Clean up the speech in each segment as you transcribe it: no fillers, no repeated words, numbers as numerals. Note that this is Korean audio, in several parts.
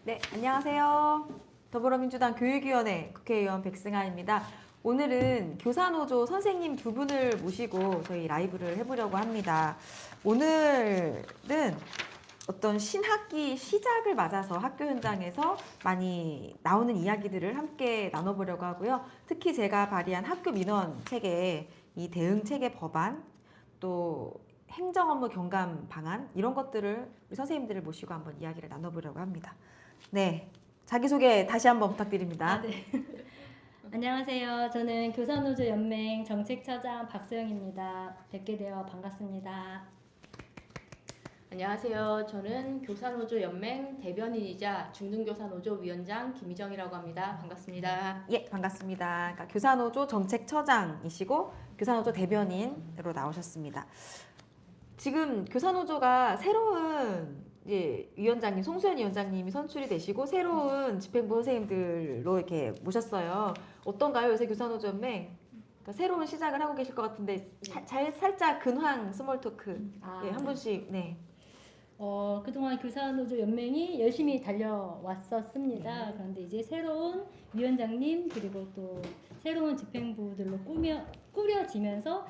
네, 안녕하세요. 더불어민주당 교육위원회 국회의원 백승아입니다. 오늘은 교사노조 선생님 두 분을 모시고 저희 라이브를 해보려고 합니다. 오늘은 어떤 신학기 시작을 맞아서 학교 현장에서 많이 나오는 이야기들을 함께 나눠보려고 하고요. 특히 제가 발의한 학교 민원 체계, 이 대응 체계 법안, 또 행정업무 경감 방안 이런 것들을 우리 선생님들을 모시고 한번 이야기를 나눠보려고 합니다. 네, 자기소개 다시 한번 부탁드립니다. 네. 안녕하세요. 저는 교사노조 연맹 정책처장 박소영입니다. 뵙게 되어 반갑습니다. 안녕하세요. 저는 교사노조 연맹 대변인이자 중등교사노조 위원장 김희정이라고 합니다. 반갑습니다. 예, 반갑습니다. 그러니까 교사노조 정책처장이시고 교사노조 대변인으로 나오셨습니다. 지금 교사노조가 새로운 위원장님, 송수연 위원장님이 선출이 되시고 새로운 집행부 선생님들로 이렇게 모셨어요. 어떤가요? 요새 교사노조 연맹? 그러니까 새로운 시작을 하고 계실 것 같은데 살짝 근황 스몰 토크 한 분씩. 네. 그동안 교사노조 연맹이 열심히 달려왔었습니다. 그런데 이제 새로운 위원장님 그리고 또 새로운 집행부들로 꾸려지면서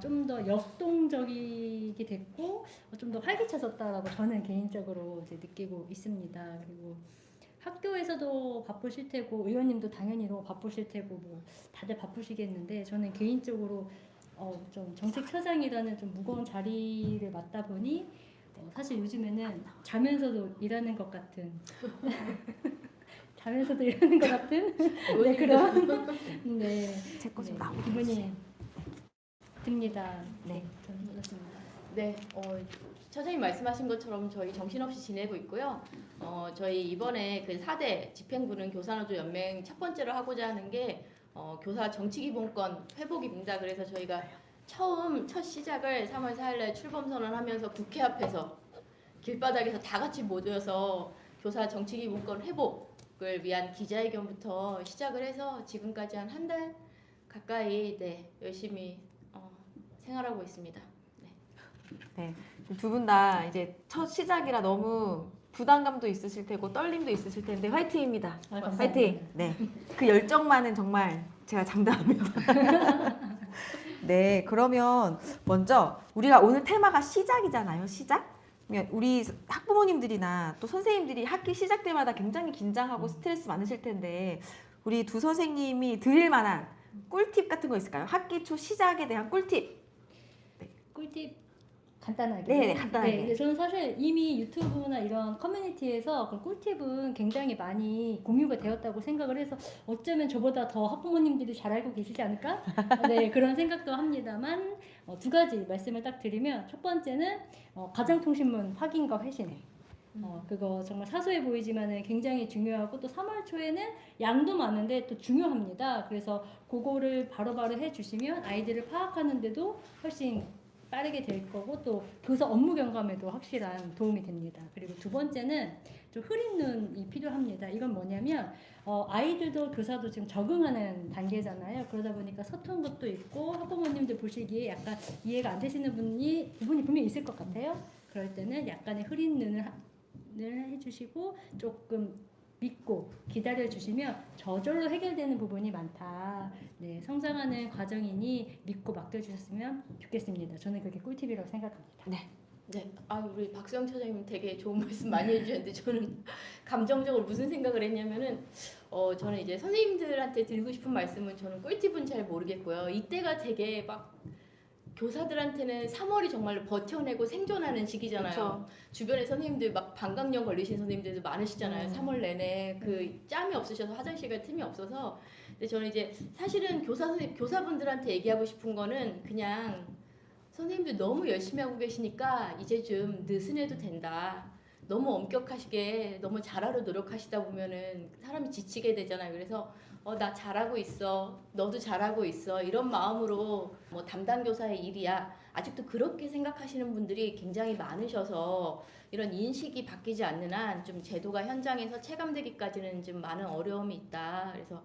좀 더 역동적이게 됐고 좀 더 활기차졌다라고 저는 개인적으로 이제 느끼고 있습니다. 그리고 학교에서도 바쁘실 테고 의원님도 당연히로 바쁘실 테고 뭐 다들 바쁘시겠는데 저는 개인적으로 좀 정책처장이라는 좀 무거운 자리를 맡다 보니 사실 요즘에는 자면서도 일하는 것 같은 자면서도 일하는 것 같은 네, 그런 네, 제거 좀 네, 나오고 기분이 듭니다. 네. 저는 그렇습니다. 네, 처장님 말씀하신 것처럼 저희 정신없이 지내고 있고요. 저희 이번에 그 4대 집행부는 교사노조 연맹 첫 번째로 하고자 하는 게 교사 정치기본권 회복입니다. 그래서 저희가 첫 시작을 3월 4일날 출범선언하면서 국회 앞에서 길바닥에서 다 같이 모여서 교사 정치기본권 회복을 위한 기자회견부터 시작을 해서 지금까지 한 달 가까이 열심히 생활하고 있습니다. 네. 두 분 다 이제 첫 시작이라 너무 부담감도 있으실 테고 떨림도 있으실 텐데 화이팅입니다. 감사합니다. 화이팅. 네. 그 열정만은 정말 제가 장담합니다. 네. 그러면 먼저 우리가 오늘 테마가 시작이잖아요. 시작. 그러면 우리 학부모님들이나 또 선생님들이 학기 시작 때마다 굉장히 긴장하고 스트레스 많으실 텐데 우리 두 선생님이 드릴 만한 꿀팁 같은 거 있을까요? 학기 초 시작에 대한 꿀팁. 꿀팁 간단하게. 네, 간단하게. 네, 저는 사실 이미 유튜브나 이런 커뮤니티에서 그 꿀팁은 굉장히 많이 공유가 되었다고 생각을 해서 어쩌면 저보다 더 학부모님들이 잘 알고 계시지 않을까? 네, 그런 생각도 합니다만 두 가지 말씀을 딱 드리면 첫 번째는 가정통신문 확인과 회신. 그거 정말 사소해 보이지만 굉장히 중요하고 또 3월 초에는 양도 많은데 또 중요합니다. 그래서 그거를 바로바로 해주시면 아이들을 파악하는데도 훨씬 빠르게 될 거고 또 교사 업무 경감에도 확실한 도움이 됩니다. 그리고 두 번째는 좀 흐린 눈이 필요합니다. 이건 뭐냐면 아이들도 교사도 지금 적응하는 단계잖아요. 그러다 보니까 서툰 것도 있고 학부모님들 보시기에 약간 이해가 안 되시는 부분이 분명히 있을 것 같아요. 그럴 때는 약간의 흐린 눈을 해주시고 조금 믿고 기다려 주시면 저절로 해결되는 부분이 많다. 네, 성장하는 과정이니 믿고 맡겨 주셨으면 좋겠습니다. 저는 그게 꿀팁이라고 생각합니다. 네. 네, 우리 박수영 처장님 되게 좋은 말씀 많이 해주셨는데 저는 감정적으로 무슨 생각을 했냐면은 저는 이제 선생님들한테 드리고 싶은 말씀은 저는 꿀팁은 잘 모르겠고요. 이때가 되게 막 교사들한테는 3월이 정말로 버텨내고 생존하는 시기잖아요. 그쵸. 주변에 선생님들 막 방광염 걸리신 선생님들도 많으시잖아요. 3월 내내 그 짬이 없으셔서 화장실 갈 틈이 없어서. 근데 저는 이제 사실은 교사분들한테 얘기하고 싶은 거는 그냥 선생님들 너무 열심히 하고 계시니까 이제 좀 느슨해도 된다. 너무 엄격하시게 너무 잘하려 노력하시다 보면은 사람이 지치게 되잖아요. 그래서 나 잘하고 있어. 너도 잘하고 있어. 이런 마음으로 뭐 담당 교사의 일이야. 아직도 그렇게 생각하시는 분들이 굉장히 많으셔서 이런 인식이 바뀌지 않는 한 좀 제도가 현장에서 체감되기까지는 좀 많은 어려움이 있다. 그래서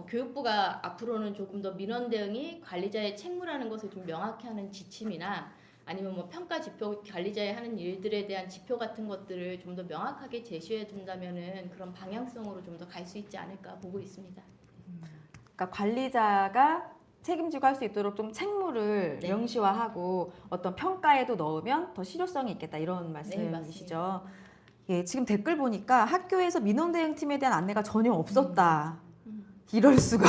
교육부가 앞으로는 조금 더 민원 대응이 관리자의 책무라는 것을 좀 명확히 하는 지침이나 아니면 뭐 평가 지표 관리자의 하는 일들에 대한 지표 같은 것들을 좀 더 명확하게 제시해 둔다면은 그런 방향성으로 좀 더 갈 수 있지 않을까 보고 있습니다. 그러니까 관리자가 책임지고 할 수 있도록 좀 책무를 네. 명시화하고 어떤 평가에도 넣으면 더 실효성이 있겠다 이런 말씀이시죠. 예, 지금 댓글 보니까 학교에서 민원 대응팀에 대한 안내가 전혀 없었다. 이럴 수가.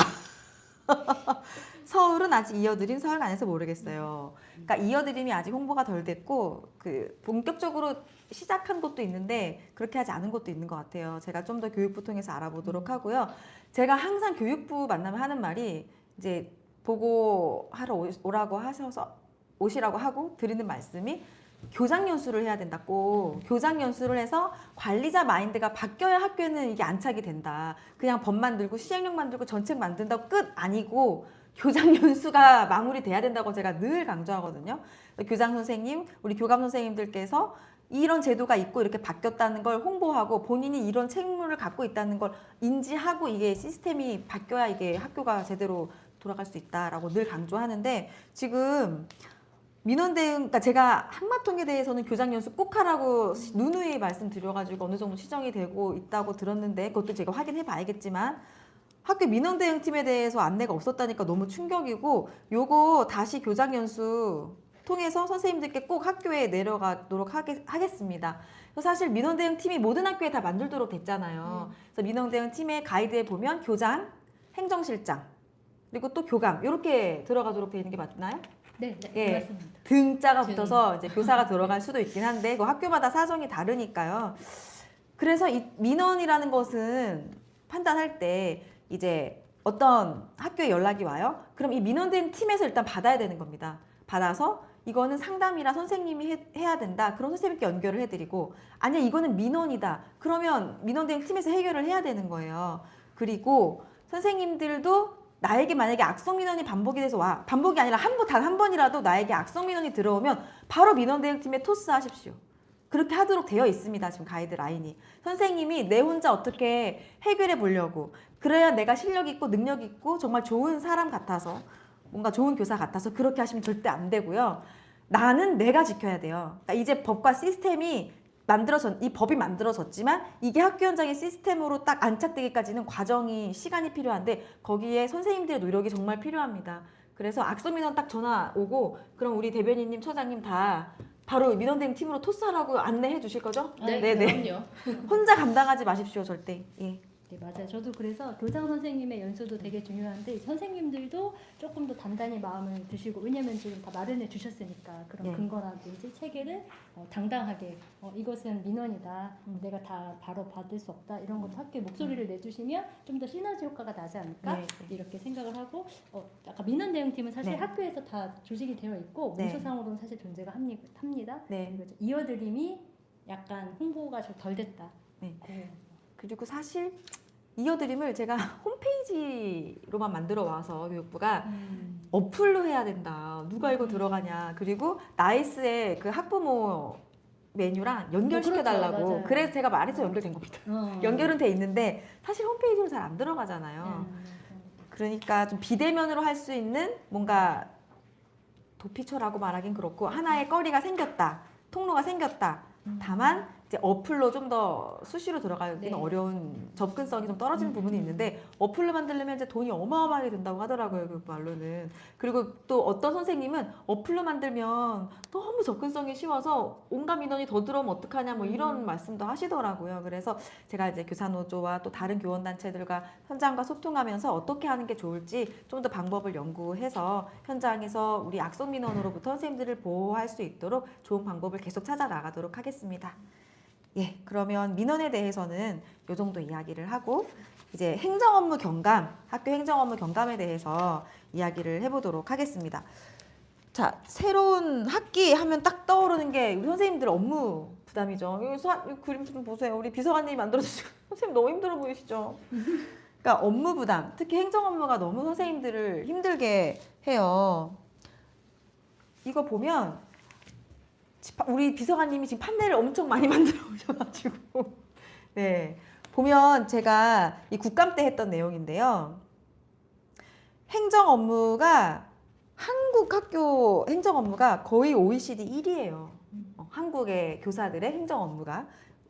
서울은 아직 이어드림, 서울 안에서 모르겠어요. 그러니까 이어드림이 아직 홍보가 덜 됐고 그 본격적으로 시작한 곳도 있는데 그렇게 하지 않은 곳도 있는 것 같아요. 제가 좀 더 교육부 통해서 알아보도록 하고요. 제가 항상 교육부 만나면 하는 말이 이제 보고하러 오라고 하셔서 오시라고 하고 드리는 말씀이 교장 연수를 해야 된다. 꼭 교장 연수를 해서 관리자 마인드가 바뀌어야 학교에는 이게 안착이 된다. 그냥 법 만들고 시행령 만들고 전책 만든다고 끝 아니고 교장 연수가 마무리돼야 된다고 제가 늘 강조하거든요. 교장 선생님, 우리 교감 선생님들께서 이런 제도가 있고 이렇게 바뀌었다는 걸 홍보하고 본인이 이런 책무를 갖고 있다는 걸 인지하고 이게 시스템이 바뀌어야 이게 학교가 제대로 돌아갈 수 있다라고 늘 강조하는데 지금 민원 대응, 그러니까 제가 한마통에 대해서는 교장 연수 꼭 하라고 누누이 말씀드려가지고 어느 정도 시정이 되고 있다고 들었는데 그것도 제가 확인해 봐야겠지만 학교 민원 대응팀에 대해서 안내가 없었다니까 너무 충격이고 요거 다시 교장 연수 통해서 선생님들께 꼭 학교에 내려가도록 하겠습니다. 사실 민원 대응팀이 모든 학교에 다 만들도록 됐잖아요. 그래서 민원 대응팀의 가이드에 보면 교장, 행정실장, 그리고 또 교감 이렇게 들어가도록 되어 있는 게 맞나요? 네, 네, 예. 맞습니다. 등자가 붙어서 이제 교사가 들어갈 수도 있긴 한데 그 학교마다 사정이 다르니까요. 그래서 이 민원이라는 것은 판단할 때 이제 어떤 학교에 연락이 와요. 그럼 이 민원된 팀에서 일단 받아야 되는 겁니다. 받아서 이거는 상담이라 선생님이 해야 된다. 그럼 선생님께 연결을 해드리고 아니야 이거는 민원이다. 그러면 민원된 팀에서 해결을 해야 되는 거예요. 그리고 선생님들도 나에게 만약에 악성 민원이 반복이 돼서 와 반복이 아니라 단 한 번이라도 나에게 악성 민원이 들어오면 바로 민원 대응팀에 토스하십시오. 그렇게 하도록 되어 있습니다. 지금 가이드라인이. 선생님이 내 혼자 어떻게 해결해 보려고 그래야 내가 실력 있고 능력 있고 정말 좋은 사람 같아서 뭔가 좋은 교사 같아서 그렇게 하시면 절대 안 되고요. 나는 내가 지켜야 돼요. 그러니까 이제 법과 시스템이 이 법이 만들어졌지만 이게 학교 현장의 시스템으로 딱 안착되기까지는 과정이 시간이 필요한데 거기에 선생님들의 노력이 정말 필요합니다. 그래서 악성 민원 딱 전화 오고 그럼 우리 대변인님, 처장님 다 바로 민원 대응 팀으로 토스하라고 안내해 주실 거죠? 네, 네네. 그럼요. 혼자 감당하지 마십시오, 절대. 예. 네, 맞아요. 저도 그래서 교장 선생님의 연수도 되게 중요한데 선생님들도 조금 더 단단히 마음을 드시고 왜냐면 지금 다 마련해 주셨으니까 그런 네. 근거라든지 체계를 당당하게 이것은 민원이다. 내가 다 바로 받을 수 없다. 이런 것도 학교에 목소리를 내주시면 좀 더 시너지 효과가 나지 않을까 네. 이렇게 생각을 하고 아까 민원 대응팀은 사실 네. 학교에서 다 조직이 되어 있고 네. 문서상으로는 사실 존재가 합니다. 네. 그리고 이어드림이 약간 홍보가 좀 덜 됐다. 네. 그리고 사실 이어드림을 제가 홈페이지로만 만들어 와서 교육부가 어플로 해야 된다. 누가 이거 들어가냐. 그리고 나이스의 그 학부모 메뉴랑 연결시켜 달라고. 그렇죠. 맞아요. 그래서 제가 말해서 연결된 겁니다. 연결은 돼 있는데 사실 홈페이지로 잘 안 들어가잖아요. 그러니까 좀 비대면으로 할 수 있는 뭔가 도피처라고 말하긴 그렇고 하나의 거리가 생겼다. 통로가 생겼다. 다만 이제 어플로 좀 더 수시로 들어가기는 네. 어려운 접근성이 좀 떨어지는 부분이 있는데 어플로 만들려면 이제 돈이 어마어마하게 든다고 하더라고요. 그 말로는. 그리고 또 어떤 선생님은 어플로 만들면 너무 접근성이 쉬워서 온갖 민원이 더 들어오면 어떡하냐 뭐 이런 말씀도 하시더라고요. 그래서 제가 이제 교사노조와 또 다른 교원단체들과 현장과 소통하면서 어떻게 하는 게 좋을지 좀 더 방법을 연구해서 현장에서 우리 악성 민원으로부터 선생님들을 보호할 수 있도록 좋은 방법을 계속 찾아 나가도록 하겠습니다. 예, 그러면 민원에 대해서는 이 정도 이야기를 하고 이제 행정업무 경감, 학교 행정업무 경감에 대해서 이야기를 해보도록 하겠습니다. 자, 새로운 학기 하면 딱 떠오르는 게 우리 선생님들 업무 부담이죠. 이 그림 좀 보세요. 우리 비서관님이 만들어주시고 선생님 너무 힘들어 보이시죠? 그러니까 업무 부담, 특히 행정업무가 너무 선생님들을 힘들게 해요. 이거 보면 우리 비서관님이 지금 판넬을 엄청 많이 만들어 오셔가지고 네 보면 제가 이 국감 때 했던 내용인데요. 행정 업무가 한국 학교 행정 업무가 거의 OECD 1위예요. 한국의 교사들의 행정 업무가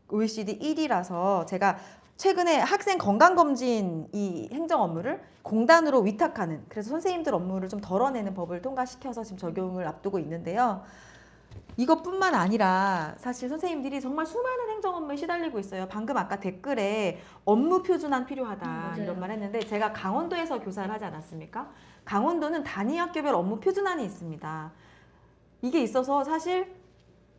OECD 1위라서 제가 최근에 학생 건강검진 이 행정 업무를 공단으로 위탁하는, 그래서 선생님들 업무를 좀 덜어내는 법을 통과시켜서 지금 적용을 앞두고 있는데요. 이것뿐만 아니라 사실 선생님들이 정말 수많은 행정 업무에 시달리고 있어요. 방금 아까 댓글에 업무 표준안 필요하다 맞아요. 이런 말 했는데, 제가 강원도에서 교사를 하지 않았습니까? 강원도는 단위 학교별 업무 표준안이 있습니다. 이게 있어서 사실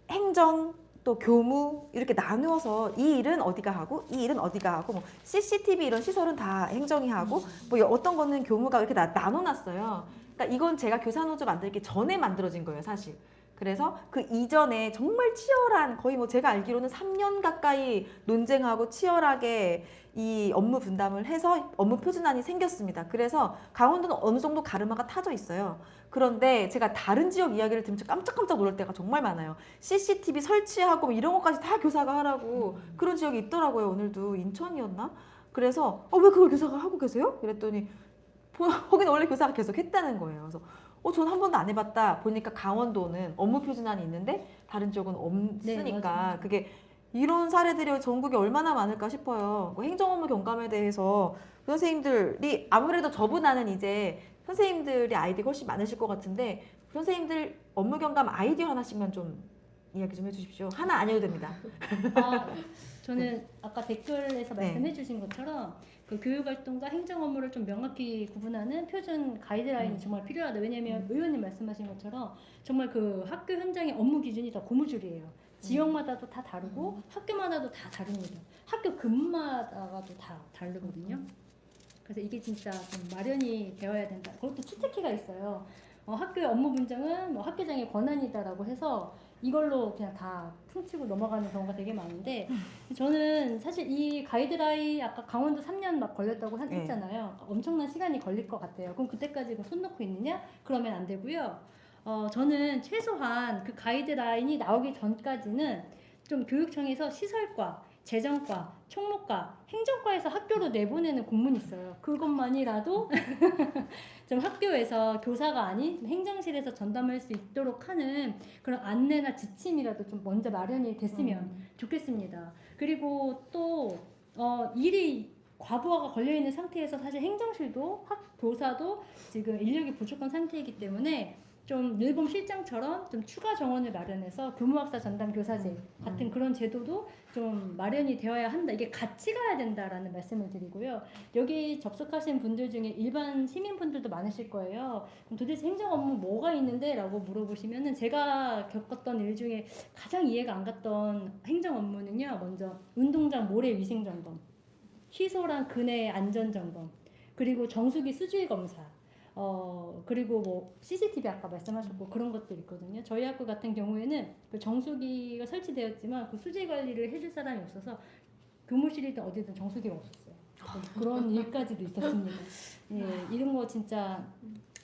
행정 또 교무 이렇게 나누어서 이 일은 어디가 하고 이 일은 어디가 하고, 뭐 CCTV 이런 시설은 다 행정이 하고 뭐 어떤 거는 교무가 이렇게 나눠놨어요. 그러니까 이건 제가 교사노조 만들기 전에 만들어진 거예요, 사실. 그래서 그 이전에 정말 치열한, 거의 뭐 제가 알기로는 3년 가까이 논쟁하고 치열하게 이 업무 분담을 해서 업무 표준안이 생겼습니다. 그래서 강원도는 어느 정도 가르마가 타져 있어요. 그런데 제가 다른 지역 이야기를 들으면 깜짝깜짝 놀랄 때가 정말 많아요. CCTV 설치하고 뭐 이런 것까지 다 교사가 하라고 그런 지역이 있더라고요. 오늘도 인천이었나? 그래서 왜 그걸 교사가 하고 계세요? 그랬더니 거기는 원래 교사가 계속 했다는 거예요. 그래서 저는 한 번도 안 해봤다 보니까 강원도는 업무 표준안이 있는데 다른 지역은 없으니까 맞아요. 그게 이런 사례들이 전국에 얼마나 많을까 싶어요. 행정 업무 경감에 대해서 선생님들이 아무래도 저보다는 이제 선생님들이 아이디가 훨씬 많으실 것 같은데, 선생님들 업무 경감 아이디어 하나씩만 좀 이야기 좀 해주십시오. 하나 아니어도 됩니다. 저는 아까 댓글에서 네. 말씀해주신 것처럼 그 교육활동과 행정 업무를 좀 명확히 구분하는 표준 가이드라인이 정말 필요하다. 왜냐하면 의원님 말씀하신 것처럼 정말 그 학교 현장의 업무 기준이 다 고무줄이에요. 지역마다도 다 다르고 학교마다도 다 다릅니다. 학교 근무마다도 다 다르거든요. 그래서 이게 진짜 좀 마련이 되어야 된다. 그것도 추측기가 있어요. 학교의 업무 분장은 뭐 학교장의 권한이다라고 해서 이걸로 그냥 다 퉁치고 넘어가는 경우가 되게 많은데, 저는 사실 이 가이드라인 아까 강원도 3년 막 걸렸다고 네. 했잖아요. 엄청난 시간이 걸릴 것 같아요. 그럼 그때까지 손 놓고 있느냐? 그러면 안 되고요. 저는 최소한 그 가이드라인이 나오기 전까지는 좀 교육청에서 시설과, 재정과, 총무과, 행정과에서 학교로 내보내는 공문이 있어요. 그것만이라도 좀 학교에서 교사가 아닌 행정실에서 전담할 수 있도록 하는 그런 안내나 지침이라도 좀 먼저 마련이 됐으면 좋겠습니다. 그리고 또 일이 과부하가 걸려있는 상태에서 사실 행정실도 교사도 지금 인력이 부족한 상태이기 때문에 좀 일본 실장처럼 좀 추가 정원을 마련해서 교무학사 전담 교사제 같은 그런 제도도 좀 마련이 되어야 한다. 이게 같이 가야 된다라는 말씀을 드리고요. 여기 접속하신 분들 중에 일반 시민분들도 많으실 거예요. 그럼 도대체 행정 업무 뭐가 있는데? 라고 물어보시면은 제가 겪었던 일 중에 가장 이해가 안 갔던 행정 업무는요. 먼저 운동장 모래 위생 점검, 시설안 근해 안전 점검, 그리고 정수기 수질 검사, 그리고 뭐 CCTV 아까 말씀하셨고 그런 것들 있거든요. 저희 학교 같은 경우에는 그 정수기가 설치되었지만 그 수질 관리를 해줄 사람이 없어서 교무실이든 어디든 정수기가 없었어요. 그런 일까지도 있었습니다. 예, 이런 거 진짜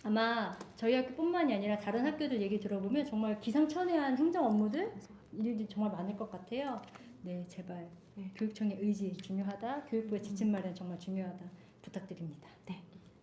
아마 저희 학교뿐만이 아니라 다른 학교들 얘기 들어보면 정말 기상천외한 행정 업무들 일들이 정말 많을 것 같아요. 네, 제발 교육청의 의지 중요하다. 교육부의 지침 마련 정말 중요하다. 부탁드립니다.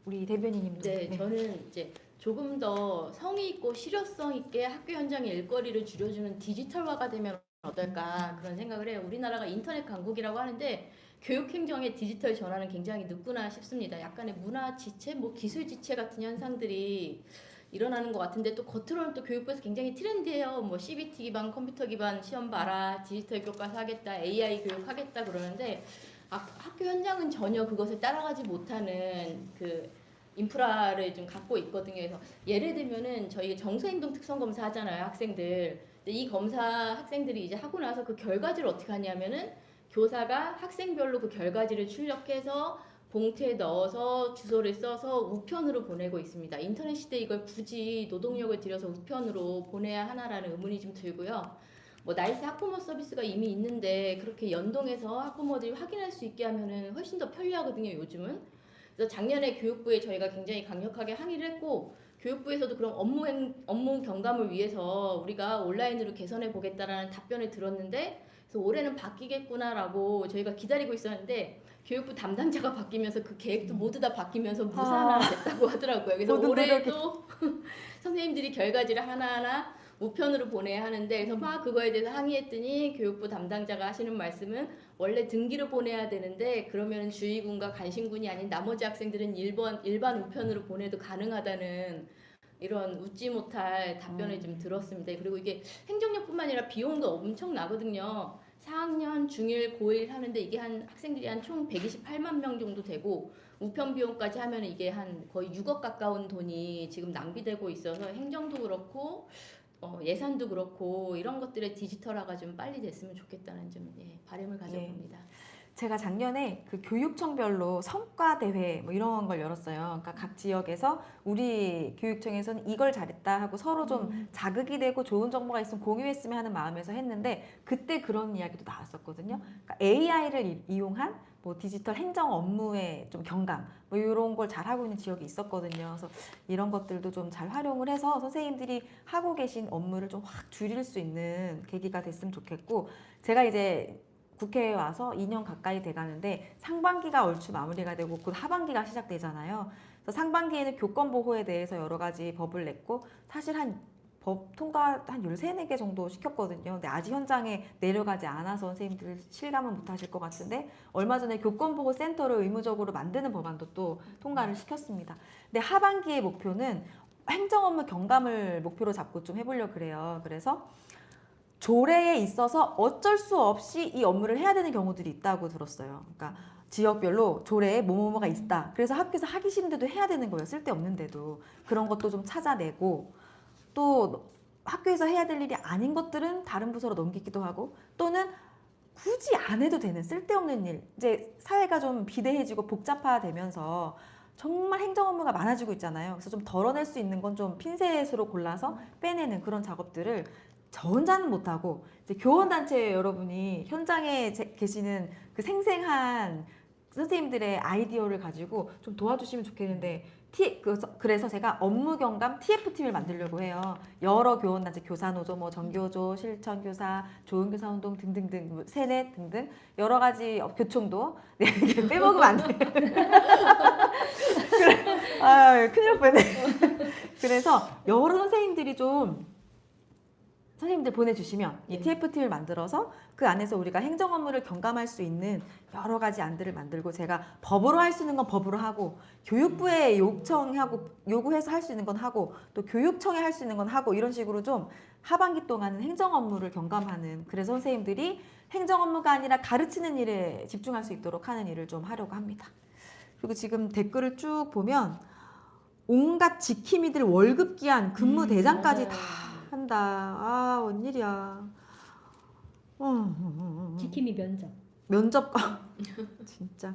우리 대변인님도. 네, 저는 이제 조금 더 성의 있고 실효성 있게 학교 현장의 일거리를 줄여주는 디지털화가 되면 어떨까 그런 생각을 해요. 우리나라가 인터넷 강국이라고 하는데 교육 행정의 디지털 전환은 굉장히 늦구나 싶습니다. 약간의 문화 지체, 뭐 기술 지체 같은 현상들이 일어나는 것 같은데, 또 겉으로는 또 교육부에서 굉장히 트렌디해요. 뭐 CBT 기반, 컴퓨터 기반 시험 봐라, 디지털 교과서 하겠다, AI 교육 하겠다 그러는데, 학교 현장은 전혀 그것을 따라가지 못하는 그 인프라를 좀 갖고 있거든요. 그래서 예를 들면은 저희 정서행동 특성 검사 하잖아요, 학생들. 근데 이 검사 학생들이 이제 하고 나서 그 결과지를 어떻게 하냐면은 교사가 학생별로 그 결과지를 출력해서 봉투에 넣어서 주소를 써서 우편으로 보내고 있습니다. 인터넷 시대에 이걸 굳이 노동력을 들여서 우편으로 보내야 하나라는 의문이 좀 들고요. 뭐 나이스 학부모 서비스가 이미 있는데 그렇게 연동해서 학부모들이 확인할 수 있게 하면은 훨씬 더 편리하거든요, 요즘은. 그래서 작년에 교육부에 저희가 굉장히 강력하게 항의를 했고, 교육부에서도 그럼 업무 경감을 위해서 우리가 온라인으로 개선해 보겠다라는 답변을 들었는데, 그래서 올해는 바뀌겠구나라고 저희가 기다리고 있었는데 교육부 담당자가 바뀌면서 그 계획도 모두 다 바뀌면서 무산화됐다고 하더라고요. 그래서 모든 올해도 선생님들이 결과지를 하나하나 우편으로 보내야 하는데 그래서 막 그거에 대해서 항의했더니 교육부 담당자가 하시는 말씀은 원래 등기로 보내야 되는데 그러면 주의군과 간신군이 아닌 나머지 학생들은 일반 우편으로 보내도 가능하다는 이런 웃지 못할 답변을 좀 들었습니다. 그리고 이게 행정력뿐만 아니라 비용도 엄청 나거든요. 4학년 중1 고1 하는데 이게 한 학생들이 한 총 128만 명 정도 되고 우편 비용까지 하면 이게 한 거의 6억 가까운 돈이 지금 낭비되고 있어서 행정도 그렇고 예산도 그렇고 이런 것들의 디지털화가 좀 빨리 됐으면 좋겠다는 좀 바람을 가져봅니다. 제가 작년에 그 교육청별로 성과 대회 뭐 이런 걸 열었어요. 그러니까 각 지역에서 우리 교육청에서는 이걸 잘했다 하고 서로 좀 자극이 되고 좋은 정보가 있으면 공유했으면 하는 마음에서 했는데 그때 그런 이야기도 나왔었거든요. 그러니까 AI를 이용한 뭐 디지털 행정 업무의 좀 경감 뭐 이런 걸 잘 하고 있는 지역이 있었거든요. 그래서 이런 것들도 좀 잘 활용을 해서 선생님들이 하고 계신 업무를 좀 확 줄일 수 있는 계기가 됐으면 좋겠고 제가 이제 국회에 와서 2년 가까이 돼가는데 상반기가 얼추 마무리가 되고 곧 하반기가 시작되잖아요. 그래서 상반기에는 교권 보호에 대해서 여러 가지 법을 냈고 사실 법 통과 한 13, 14개 정도 시켰거든요. 근데 아직 현장에 내려가지 않아서 선생님들 실감은 못 하실 것 같은데 얼마 전에 교권보호센터를 의무적으로 만드는 법안도 또 통과를 시켰습니다. 근데 하반기의 목표는 행정업무 경감을 목표로 잡고 좀 해보려고 그래요. 그래서 조례에 있어서 어쩔 수 없이 이 업무를 해야 되는 경우들이 있다고 들었어요. 그러니까 지역별로 조례에 뭐뭐뭐가 있다. 그래서 학교에서 하기 싫은데도 해야 되는 거예요. 쓸데없는데도. 그런 것도 좀 찾아내고 또 학교에서 해야 될 일이 아닌 것들은 다른 부서로 넘기기도 하고 또는 굳이 안 해도 되는 쓸데없는 일. 이제 사회가 좀 비대해지고 복잡화되면서 정말 행정 업무가 많아지고 있잖아요. 그래서 좀 덜어낼 수 있는 건 좀 핀셋으로 골라서 빼내는 그런 작업들을 저 혼자는 못하고 이제 교원단체 여러분이 현장에 계시는 그 생생한 선생님들의 아이디어를 가지고 좀 도와주시면 좋겠는데 그래서 제가 업무 경감 TF팀을 만들려고 해요. 여러 교원단체, 교사노조, 뭐 전교조, 실천교사, 좋은교사운동 등등등, 뭐 세넷 등등 여러 가지 교총도 이렇게 빼먹으면 안 돼요. 큰일 날 뻔했네. 그래서 여러 선생님들이 좀 선생님들 보내주시면 이 TF팀을 만들어서 그 안에서 우리가 행정 업무를 경감할 수 있는 여러 가지 안들을 만들고 제가 법으로 할 수 있는 건 법으로 하고 교육부에 요구해서 할 수 있는 건 하고 또 교육청에 할 수 있는 건 하고 이런 식으로 좀 하반기 동안은 행정 업무를 경감하는 그래서 선생님들이 행정 업무가 아니라 가르치는 일에 집중할 수 있도록 하는 일을 좀 하려고 합니다. 그리고 지금 댓글을 쭉 보면 온갖 지킴이들 월급 기한 근무 대장까지 다 한다. 아, 웬일이야. 지킴이 면접과 진짜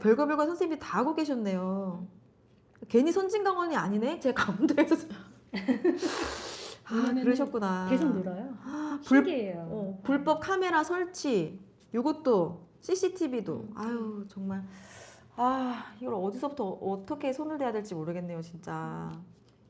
별거 선생님들이 다 하고 계셨네요. 괜히 선진강원이 아니네. 제가 강원도에서 그러셨구나. 계속 놀아요. 신기해요. 불법 카메라 설치 요것도 CCTV도 아유 정말 이걸 어디서부터 어떻게 손을 대야 될지 모르겠네요 진짜.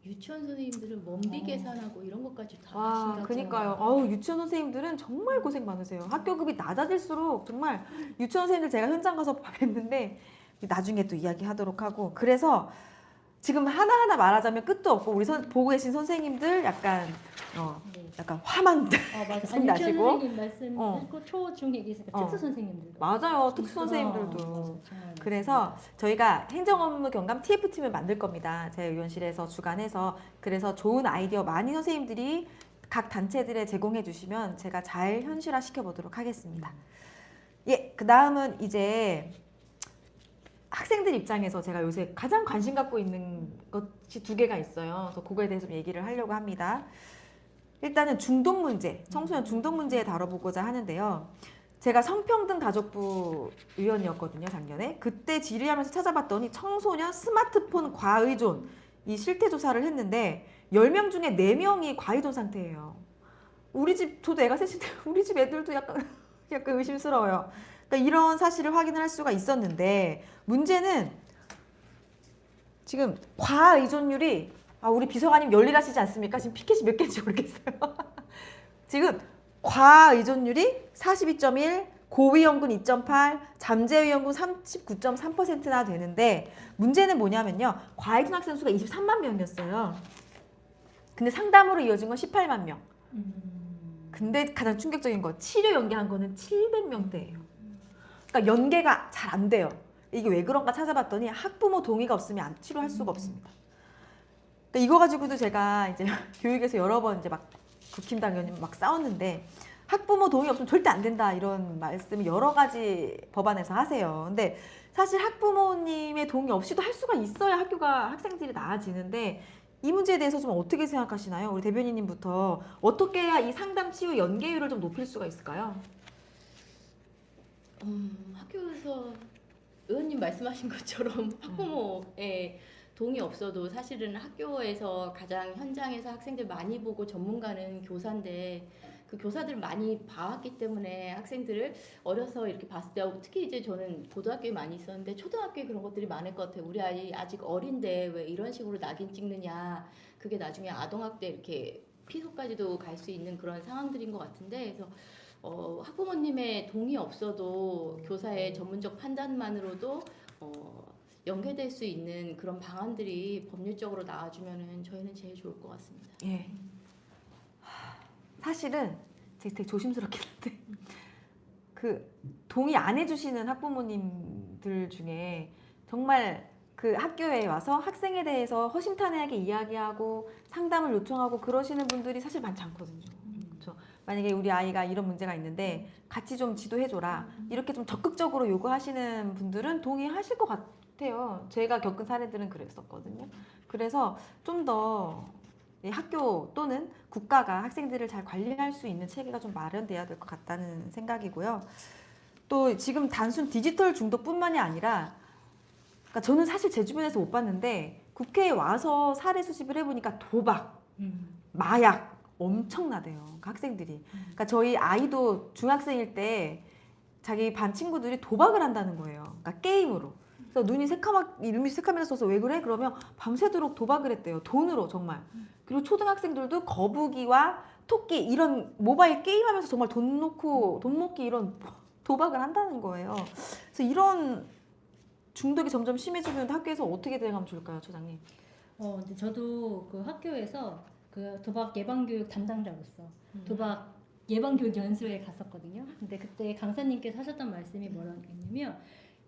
유치원 선생님들은 먼비 계산하고 이런 것까지 다 하신다고. 그니까요. 유치원 선생님들은 정말 고생 많으세요. 학교급이 낮아질수록 정말 유치원 선생님들 제가 현장 가서 뵀는데 나중에 또 이야기하도록 하고 그래서 지금 하나하나 말하자면 끝도 없고 우리 보고 계신 선생님들 약간 화만 맞아. 유치원 나시고 선생님 말씀 초, 중, 얘기했으니까 특수 선생님들도 맞아요. 특수 선생님들도 그래서 저희가 행정업무 경감 TF팀을 만들 겁니다. 제 의원실에서 주관해서 그래서 좋은 아이디어 많이 선생님들이 각 단체들에 제공해 주시면 제가 잘 현실화 시켜보도록 하겠습니다. 그 다음은 이제 학생들 입장에서 제가 요새 가장 관심 갖고 있는 것이 2개가 있어요. 그래서 그거에 대해서 좀 얘기를 하려고 합니다. 일단은 중독 문제, 청소년 중독 문제 다뤄보고자 하는데요. 제가 성평등 가족부 위원이었거든요, 작년에. 그때 질의하면서 찾아봤더니 청소년 스마트폰 과의존 이 실태 조사를 했는데 10명 중에 4명이 과의존 상태예요. 저도 애가 셋인데 우리 집 애들도 약간 의심스러워요. 그러니까 이런 사실을 확인을 할 수가 있었는데 문제는 지금 과의존율이 우리 비서관님 열일하시지 않습니까? 지금 피켓이 몇 개인지 모르겠어요. 지금 과아 의존율이 42.1, 고위험군 2.8, 잠재위험군 39.3%나 되는데 문제는 뭐냐면요. 과외진 학생 수가 23만 명이었어요. 근데 상담으로 이어진 건 18만 명. 근데 가장 충격적인 거 치료 연계한 거는 700명대예요. 그러니까 연계가 잘 안 돼요. 이게 왜 그런가 찾아봤더니 학부모 동의가 없으면 치료할 수가 없습니다. 그러니까 이거 가지고도 제가 이제 교육에서 여러 번 이제 막 국힘당 의원님 막 싸웠는데 학부모 동의 없으면 절대 안 된다 이런 말씀을 여러 가지 법안에서 하세요. 근데 사실 학부모님의 동의 없이도 할 수가 있어야 학교가 학생들이 나아지는데 이 문제에 대해서 좀 어떻게 생각하시나요? 우리 대변인님부터 어떻게 해야 이 상담 치유 연계율을 좀 높일 수가 있을까요? 학교에서 의원님 말씀하신 것처럼 학부모의 동의 없어도 사실은 학교에서 가장 현장에서 학생들 많이 보고 전문가는 교사인데 그 교사들 많이 봐왔기 때문에 학생들을 어려서 이렇게 봤을 때 특히 이제 저는 고등학교에 많이 있었는데 초등학교에 그런 것들이 많을 것 같아요. 우리 아이 아직 어린데 왜 이런 식으로 낙인 찍느냐. 그게 나중에 아동학대 이렇게 피소까지도 갈 수 있는 그런 상황들인 것 같은데 그래서 학부모님의 동의 없어도 교사의 전문적 판단만으로도 연계될 수 있는 그런 방안들이 법률적으로 나와주면은 저희는 제일 좋을 것 같습니다. 예. 사실은 제가 되게 조심스럽긴 한데 그 동의 안 해주시는 학부모님들 중에 정말 그 학교에 와서 학생에 대해서 허심탄회하게 이야기하고 상담을 요청하고 그러시는 분들이 사실 많지 않거든요. 그렇죠? 만약에 우리 아이가 이런 문제가 있는데 같이 좀 지도해줘라 이렇게 좀 적극적으로 요구하시는 분들은 동의하실 것 같아요. 제가 겪은 사례들은 그랬었거든요. 그래서 좀 더 학교 또는 국가가 학생들을 잘 관리할 수 있는 체계가 좀 마련돼야 될 것 같다는 생각이고요. 또 지금 단순 디지털 중독뿐만이 아니라 그러니까 저는 사실 제 주변에서 못 봤는데 국회에 와서 사례 수집을 해보니까 도박, 마약 엄청나대요. 그러니까 학생들이. 그러니까 저희 아이도 중학생일 때 자기 반 친구들이 도박을 한다는 거예요. 그러니까 게임으로. 그래서 눈이 새카매졌어서 왜 그래? 그러면 밤새도록 도박을 했대요. 돈으로 정말. 그리고 초등학생들도 거북이와 토끼 이런 모바일 게임하면서 정말 돈 먹기 이런 도박을 한다는 거예요. 그래서 이런 중독이 점점 심해지는데 학교에서 어떻게 대응하면 좋을까요, 처장님? 근데 저도 그 학교에서 그 도박 예방 교육 담당자로서 도박 예방 교육 연수에 갔었거든요. 근데 그때 강사님께서 하셨던 말씀이 뭐라냐면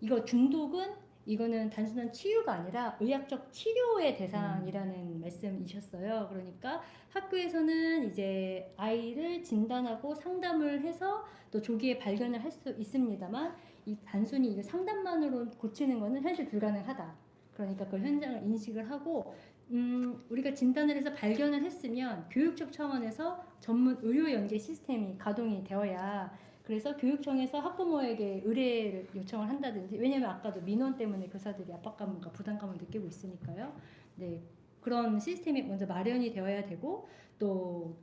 이거 중독은 이거는 단순한 치유가 아니라 의학적 치료의 대상이라는 말씀이셨어요. 그러니까 학교에서는 이제 아이를 진단하고 상담을 해서 또 조기에 발견을 할 수 있습니다만 이 단순히 이 상담만으로 고치는 것은 현실 불가능하다. 그러니까 그 현장을 인식을 하고 우리가 진단을 해서 발견을 했으면 교육적 차원에서 전문 의료 연계 시스템이 가동이 되어야 그래서 교육청에서 학부모에게 의뢰를 요청을 한다든지 왜냐면 아까도 민원 때문에 교사들이 압박감과 부담감을 느끼고 있으니까요. 네, 그런 시스템이 먼저 마련이 되어야 되고 또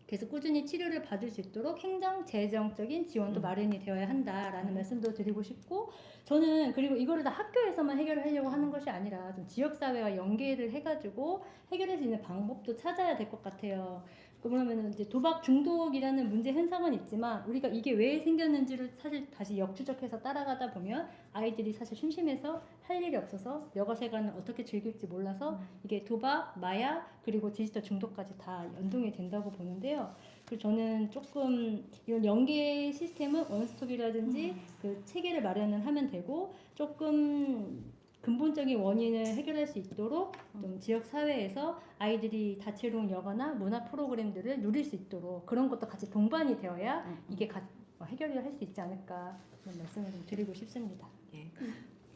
계속 꾸준히 치료를 받을 수 있도록 행정 재정적인 지원도 마련이 되어야 한다라는 말씀도 드리고 싶고 저는 그리고 이거를 다 학교에서만 해결하려고 하는 것이 아니라 좀 지역사회와 연계를 해가지고 해결할 수 있는 방법도 찾아야 될 것 같아요. 그러면 이제 도박 중독이라는 문제 현상은 있지만 우리가 이게 왜 생겼는지를 사실 다시 역추적해서 따라가다 보면 아이들이 사실 심심해서 할 일이 없어서 여가생활을 어떻게 즐길지 몰라서 이게 도박, 마약 그리고 디지털 중독까지 다 연동이 된다고 보는데요. 그리고 저는 조금 이런 연계 시스템은 원스톱이라든지 그 체계를 마련을 하면 되고 조금 근본적인 원인을 해결할 수 있도록 좀 지역 사회에서 아이들이 다채로운 여가나 문화 프로그램들을 누릴 수 있도록 그런 것도 같이 동반이 되어야 이게 해결을 할 수 있지 않을까 그런 말씀을 좀 드리고 싶습니다. 예.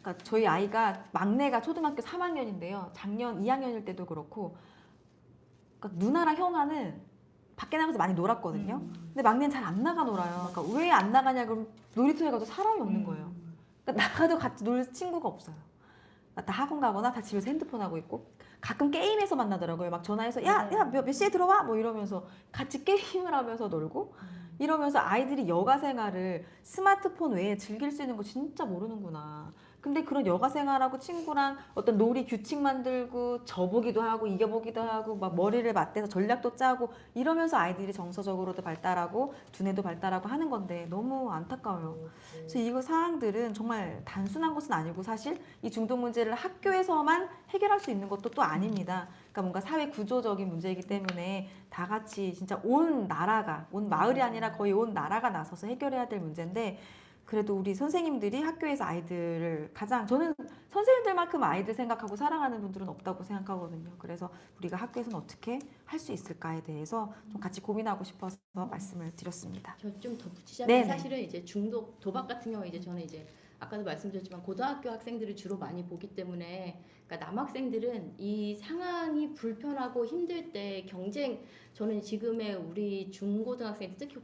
그러니까 저희 아이가 막내가 초등학교 3학년인데요. 작년 2학년일 때도 그렇고 그러니까 누나랑 형아는 밖에 나가서 많이 놀았거든요. 근데 막내는 잘 안 나가 놀아요. 그러니까 왜 안 나가냐 그러면 놀이터에 가도 사람이 없는 거예요. 그러니까 나가도 같이 놀 친구가 없어요. 다 학원 가거나 다 집에서 핸드폰 하고 있고 가끔 게임에서 만나더라고요. 막 전화해서 야 몇 시에 들어와? 뭐 이러면서 같이 게임을 하면서 놀고 이러면서 아이들이 여가 생활을 스마트폰 외에 즐길 수 있는 거 진짜 모르는구나. 근데 그런 여가 생활하고 친구랑 어떤 놀이 규칙 만들고 져보기도 하고 이겨보기도 하고 막 머리를 맞대서 전략도 짜고 이러면서 아이들이 정서적으로도 발달하고 두뇌도 발달하고 하는 건데 너무 안타까워요. 그래서 이거 사항들은 정말 단순한 것은 아니고 사실 이 중독 문제를 학교에서만 해결할 수 있는 것도 또 아닙니다. 그러니까 뭔가 사회 구조적인 문제이기 때문에 다 같이 진짜 온 나라가, 온 마을이 아니라 거의 온 나라가 나서서 해결해야 될 문제인데 그래도 우리 선생님들이 학교에서 아이들을 가장 저는 선생님들만큼 아이들 생각하고 사랑하는 분들은 없다고 생각하거든요. 그래서 우리가 학교에서는 어떻게 할 수 있을까에 대해서 좀 같이 고민하고 싶어서 말씀을 드렸습니다. 저 좀 덧붙이자면 네네. 사실은 이제 중독 도박 같은 경우 이제 저는 이제 아까도 말씀드렸지만 고등학교 학생들을 주로 많이 보기 때문에 그러니까 남학생들은 이 상황이 불편하고 힘들 때 경쟁 저는 지금의 우리 중고등학생 특히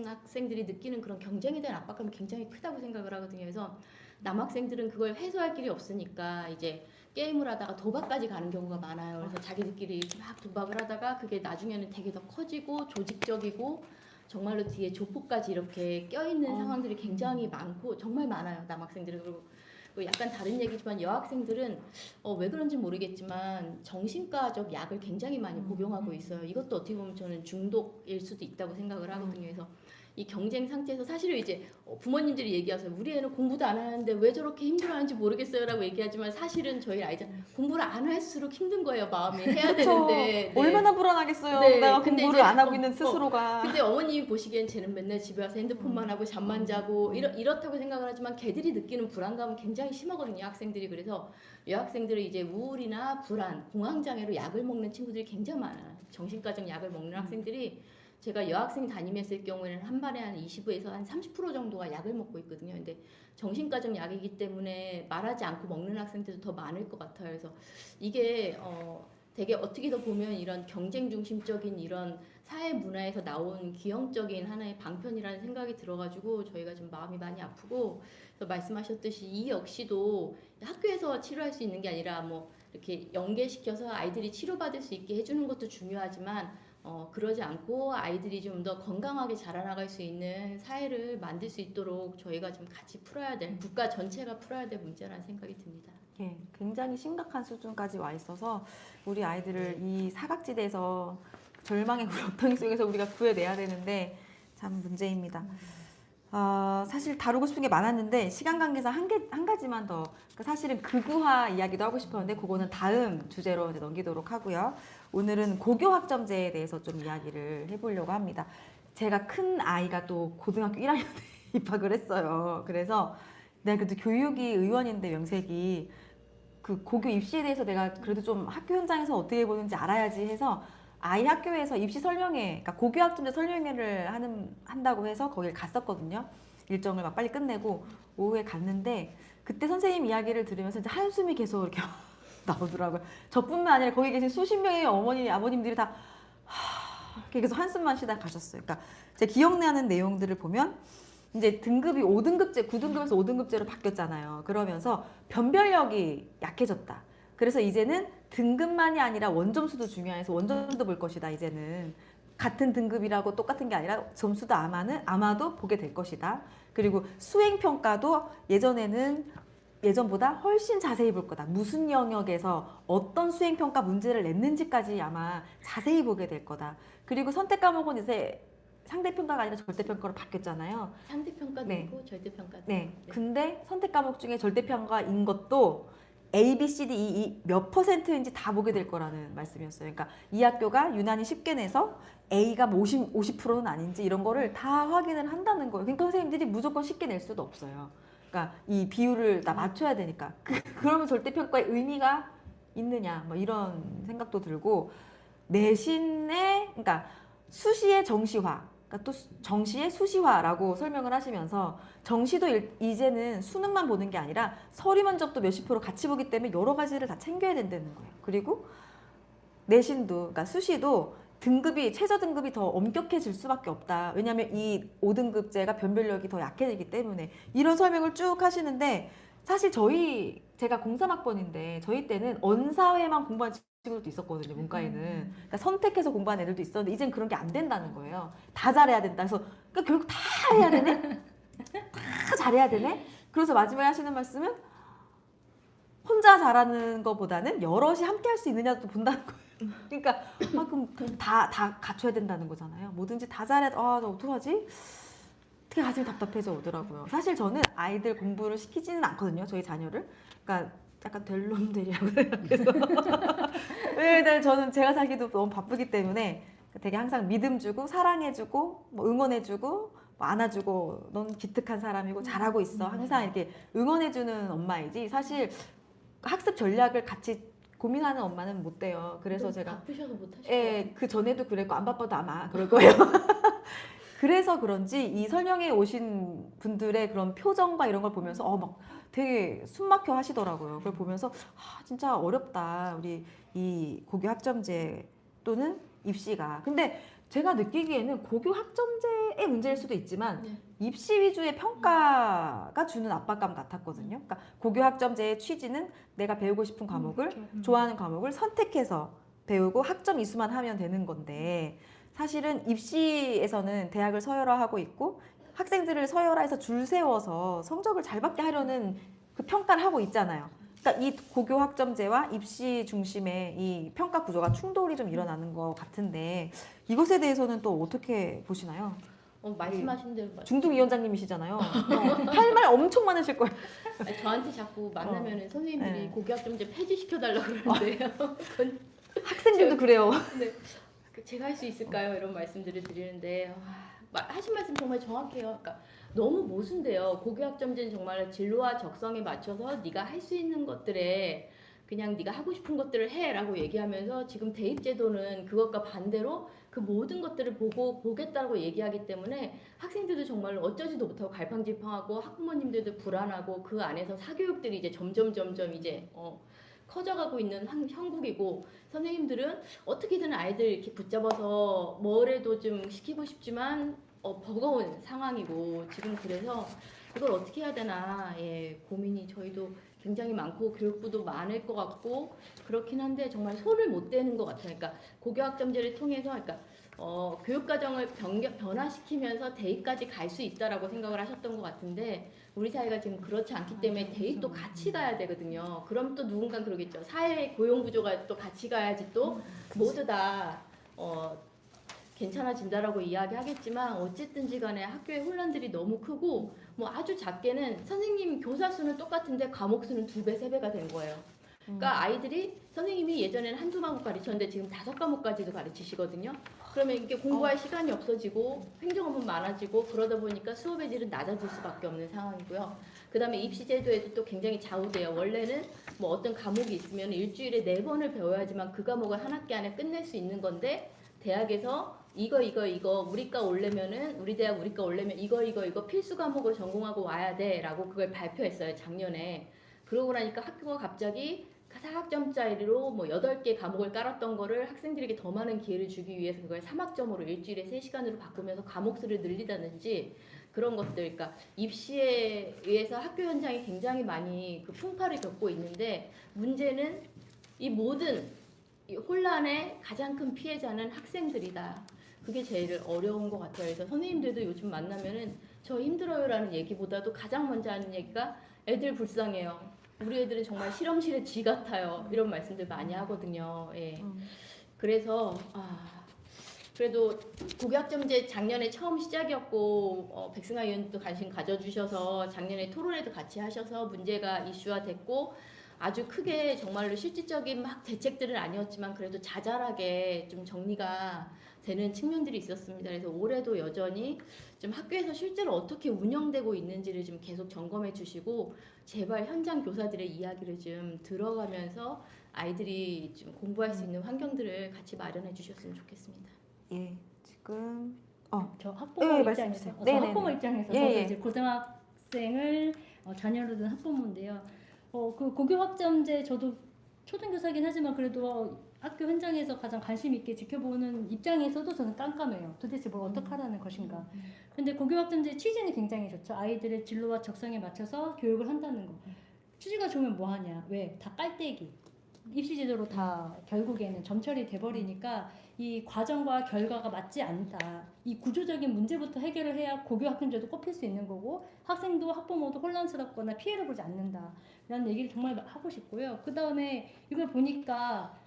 학생들이 느끼는 그런 경쟁에 대한 압박감이 굉장히 크다고 생각을 하거든요. 그래서 남학생들은 그걸 해소할 길이 없으니까 이제 게임을 하다가 도박까지 가는 경우가 많아요. 그래서 자기들끼리 막 도박을 하다가 그게 나중에는 되게 더 커지고 조직적이고 정말로 뒤에 조폭까지 이렇게 껴있는 상황들이 굉장히 많고 정말 많아요. 남학생들은. 그리고 약간 다른 얘기지만 여학생들은 왜 그런지 모르겠지만 정신과적 약을 굉장히 많이 복용하고 있어요. 이것도 어떻게 보면 저는 중독일 수도 있다고 생각을 하거든요. 그래서 이 경쟁 상태에서 사실은 이제 부모님들이 얘기하세요. 우리 애는 공부도 안 하는데 왜 저렇게 힘들어하는지 모르겠어요 라고 얘기하지만 사실은 저희 아이들 공부를 안 할수록 힘든 거예요. 마음이 해야 그쵸. 되는데. 네. 얼마나 불안하겠어요. 네, 내가 근데 공부를 이제 안 하고 있는 스스로가. 근데 어머님이 보시기엔 쟤는 맨날 집에 와서 핸드폰만 하고 잠만 자고 이렇다고 생각을 하지만 걔들이 느끼는 불안감은 굉장히 심하거든요. 학생들이. 그래서 여학생들은 이제 우울이나 불안, 공황장애로 약을 먹는 친구들이 굉장히 많아요. 정신과적 약을 먹는 학생들이 제가 여학생 담임했을 경우에는 한 반에 한 20에서 한 30% 정도가 약을 먹고 있거든요. 근데 정신과적 약이기 때문에 말하지 않고 먹는 학생들도 더 많을 것 같아요. 그래서 이게 되게 어떻게 더 보면 이런 경쟁 중심적인 이런 사회 문화에서 나온 기형적인 하나의 방편이라는 생각이 들어가지고 저희가 좀 마음이 많이 아프고 그래서 말씀하셨듯이 이 역시도 학교에서 치료할 수 있는 게 아니라 뭐 이렇게 연계시켜서 아이들이 치료받을 수 있게 해주는 것도 중요하지만 그러지 않고 아이들이 좀 더 건강하게 자라나갈 수 있는 사회를 만들 수 있도록 저희가 좀 같이 풀어야 될 국가 전체가 풀어야 될 문제라는 생각이 듭니다. 예, 굉장히 심각한 수준까지 와 있어서 우리 아이들을 이 사각지대에서 절망의 구렁텅이 속에서 우리가 구해내야 되는데 참 문제입니다. 사실 다루고 싶은 게 많았는데 시간 관계상 한 가지만 더 그러니까 사실은 극우화 이야기도 하고 싶었는데 그거는 다음 주제로 이제 넘기도록 하고요. 오늘은 고교 학점제에 대해서 좀 이야기를 해보려고 합니다. 제가 큰 아이가 또 고등학교 1학년에 입학을 했어요. 그래서 내가 그래도 교육이 의원인데 명색이 그 고교 입시에 대해서 내가 그래도 좀 학교 현장에서 어떻게 보는지 알아야지 해서 아이 학교에서 입시 설명회, 그러니까 고교 학점제 설명회를 한다고 해서 거길 갔었거든요. 일정을 막 빨리 끝내고 오후에 갔는데 그때 선생님 이야기를 들으면서 이제 한숨이 계속 이렇게 나오더라고요. 저뿐만 아니라 거기 계신 수십 명의 어머니, 아버님들이 다 계속 한숨만 쉬다 가셨어요. 그러니까 제가 기억나는 내용들을 보면 이제 등급이 5등급제, 9등급에서 5등급제로 바뀌었잖아요. 그러면서 변별력이 약해졌다. 그래서 이제는 등급만이 아니라 원점수도 중요해서 원점수도 볼 것이다. 이제는 같은 등급이라고 똑같은 게 아니라 점수도 아마도 보게 될 것이다. 그리고 수행평가도 예전보다 훨씬 자세히 볼 거다. 무슨 영역에서 어떤 수행평가 문제를 냈는지까지 아마 자세히 보게 될 거다. 그리고 선택 과목은 이제 상대평가가 아니라 절대평가로 바뀌었잖아요. 상대평가도 네. 있고 절대평가도 네. 있고. 근데 선택 과목 중에 절대평가인 것도 A, B, C, D, E 몇 %인지 다 보게 될 거라는 말씀이었어요. 그러니까 이 학교가 유난히 쉽게 내서 A가 뭐 50%는 아닌지 이런 거를 다 확인을 한다는 거예요. 그러니까 선생님들이 무조건 쉽게 낼 수도 없어요. 그러니까 이 비율을 다 맞춰야 되니까. 그러면 절대평가의 의미가 있느냐 뭐 이런 생각도 들고 그러니까 수시의 정시화 그러니까 또 정시의 수시화라고 설명을 하시면서 정시도 이제는 수능만 보는 게 아니라 서류 면접도 몇십 프로 같이 보기 때문에 여러 가지를 다 챙겨야 된다는 거예요. 그리고 내신도 그러니까 수시도 최저 등급이 더 엄격해질 수밖에 없다. 왜냐하면 이 5등급제가 변별력이 더 약해지기 때문에 이런 설명을 쭉 하시는데 사실 제가 03학번인데 저희 때는 언사회만 공부한 친구들도 있었거든요. 문과에는. 그러니까 선택해서 공부한 애들도 있었는데 이젠 그런 게 안 된다는 거예요. 다 잘해야 된다. 그래서 그러니까 결국 다 해야 되네? 다 잘해야 되네? 그래서 마지막에 하시는 말씀은 혼자 잘하는 것보다는 여럿이 함께 할 수 있느냐도 본다는 거예요. 그러니까 그럼 다 갖춰야 된다는 거잖아요. 뭐든지 다 잘해. 나 어떡하지? 되게 가슴이 답답해져 오더라고요. 사실 저는 아이들 공부를 시키지는 않거든요. 저희 자녀를. 그러니까 약간 될 놈들이라고 생각해서. 왜냐면 저는 제가 살기도 너무 바쁘기 때문에 되게 항상 믿음 주고 사랑해주고 뭐 응원해주고 뭐 안아주고 넌 기특한 사람이고 잘하고 있어. 항상 이렇게 응원해주는 엄마이지 사실 학습 전략을 같이 고민하는 엄마는 못 돼요. 그래서 제가 바쁘셔서 못 하실 예, 그 전에도 그랬고 안 바빠도 아마 그럴 거예요. 그래서 그런지 이 설명회 오신 분들의 그런 표정과 이런 걸 보면서 막 되게 숨막혀 하시더라고요. 그걸 보면서 진짜 어렵다. 우리 이 고교 학점제 또는 입시가. 근데 제가 느끼기에는 고교 학점제의 문제일 수도 있지만 네. 입시 위주의 평가가 주는 압박감 같았거든요. 그러니까 고교 학점제의 취지는 내가 배우고 싶은 과목을 좋아하는 과목을 선택해서 배우고 학점 이수만 하면 되는 건데 사실은 입시에서는 대학을 서열화하고 있고 학생들을 서열화해서 줄 세워서 성적을 잘 받게 하려는 그 평가를 하고 있잖아요. 그러니까 이 고교 학점제와 입시 중심의 이 평가 구조가 충돌이 좀 일어나는 것 같은데 이것에 대해서는 또 어떻게 보시나요? 말씀하신 대로 중등 위원장님이시잖아요. 할 말 엄청 많으실 거예요. 아니, 저한테 자꾸 만나면은 선생님들이 네. 고교 학점제 폐지시켜달라고 그러는데요. 학생들도 그래요. 네. 제가 할 수 있을까요? 이런 말씀들을 드리는데 하신 말씀 정말 정확해요. 그러니까 너무 모순돼요. 고교 학점제는 정말 진로와 적성에 맞춰서 네가 할 수 있는 것들에 그냥 네가 하고 싶은 것들을 해라고 얘기하면서 지금 대입제도는 그것과 반대로 그 모든 것들을 보겠다고 얘기하기 때문에 학생들도 정말 어쩌지도 못하고 갈팡질팡하고 학부모님들도 불안하고 그 안에서 사교육들이 이제 점점 이제 커져가고 있는 형국이고 선생님들은 어떻게든 아이들 이렇게 붙잡아서 뭐래도 좀 시키고 싶지만 버거운 상황이고 지금 그래서 이걸 어떻게 해야 되나 고민이 저희도 굉장히 많고 교육부도 많을 것 같고 그렇긴 한데 정말 손을 못 대는 것 같아요. 그러니까 고교학점제를 통해서 그러니까 교육과정을 변화시키면서 대입까지 갈 수 있다라고 생각을 하셨던 것 같은데 우리 사회가 지금 그렇지 않기 때문에 대입도 같이 가야 되거든요. 그럼 또 누군가 그러겠죠. 사회 고용 구조가 또 같이 가야지 또 모두 다 괜찮아진다라고 이야기하겠지만 어쨌든지 간에 학교의 혼란들이 너무 크고 뭐 아주 작게는 선생님 교사 수는 똑같은데 과목 수는 2배, 3배가 된 거예요. 그러니까 아이들이 선생님이 예전에는 한두 과목 가르쳤는데 지금 5과목까지도 가르치시거든요. 그러면 이게 공부할 시간이 없어지고 행정업무 많아지고 그러다 보니까 수업의 질은 낮아질 수밖에 없는 상황이고요. 그 다음에 입시 제도에도 또 굉장히 좌우돼요. 원래는 뭐 어떤 과목이 있으면 일주일에 4번을 배워야지만 그 과목을 한 학기 안에 끝낼 수 있는 건데 대학에서 이거 우리과 오려면은 우리 대학 우리과 오려면 이거 필수 과목을 전공하고 와야 돼라고 그걸 발표했어요 작년에. 그러고 나니까 학교가 갑자기 4학점짜리로 뭐 8개 과목을 깔았던 거를 학생들에게 더 많은 기회를 주기 위해서 그걸 3학점으로 일주일에 3시간으로 바꾸면서 과목 수를 늘리다든지 그런 것들. 그러니까 입시에 의해서 학교 현장이 굉장히 많이 그 풍파를 겪고 있는데 문제는 이 모든 이 혼란의 가장 큰 피해자는 학생들이다. 그게 제일 어려운 것 같아요. 그래서 선생님들도 요즘 만나면은 저 힘들어요라는 얘기보다도 가장 먼저 하는 얘기가 애들 불쌍해요. 우리 애들은 정말 실험실의 쥐 같아요. 이런 말씀들 많이 하거든요. 예. 그래서 그래도 고교학점제 작년에 처음 시작이었고 백승아 의원도 관심 가져주셔서 작년에 토론회도 같이 하셔서 문제가 이슈화됐고 아주 크게 정말로 실질적인 막 대책들은 아니었지만 그래도 자잘하게 좀 정리가 되는 측면들이 있었습니다. 그래서 올해도 여전히 좀 학교에서 실제로 어떻게 운영되고 있는지를 좀 계속 점검해 주시고 제발 현장 교사들의 이야기를 좀 들어가면서 아이들이 좀 공부할 수 있는 환경들을 같이 마련해 주셨으면 좋겠습니다. 예, 지금 저 학부모 네, 입장에서 말씀 주세요. 학부모 입장에서 예, 저도 예. 이제 고등학생을 자녀로 둔 학부모인데요. 그 고교 학점제 저도 초등교사긴 하지만 그래도 학교 현장에서 가장 관심 있게 지켜보는 입장에서도 저는 깜깜해요. 도대체 뭘 어떻게 하라는 것인가. 근데 고교 학점제 취지는 굉장히 좋죠. 아이들의 진로와 적성에 맞춰서 교육을 한다는 거. 취지가 좋으면 뭐 하냐? 왜? 다 깔때기. 입시 제도로 다 결국에는 점철이 돼버리니까 이 과정과 결과가 맞지 않다. 이 구조적인 문제부터 해결을 해야 고교 학생제도 꼽힐 수 있는 거고 학생도 학부모도 혼란스럽거나 피해를 보지 않는다. 라는 얘기를 정말 하고 싶고요. 그 다음에 이걸 보니까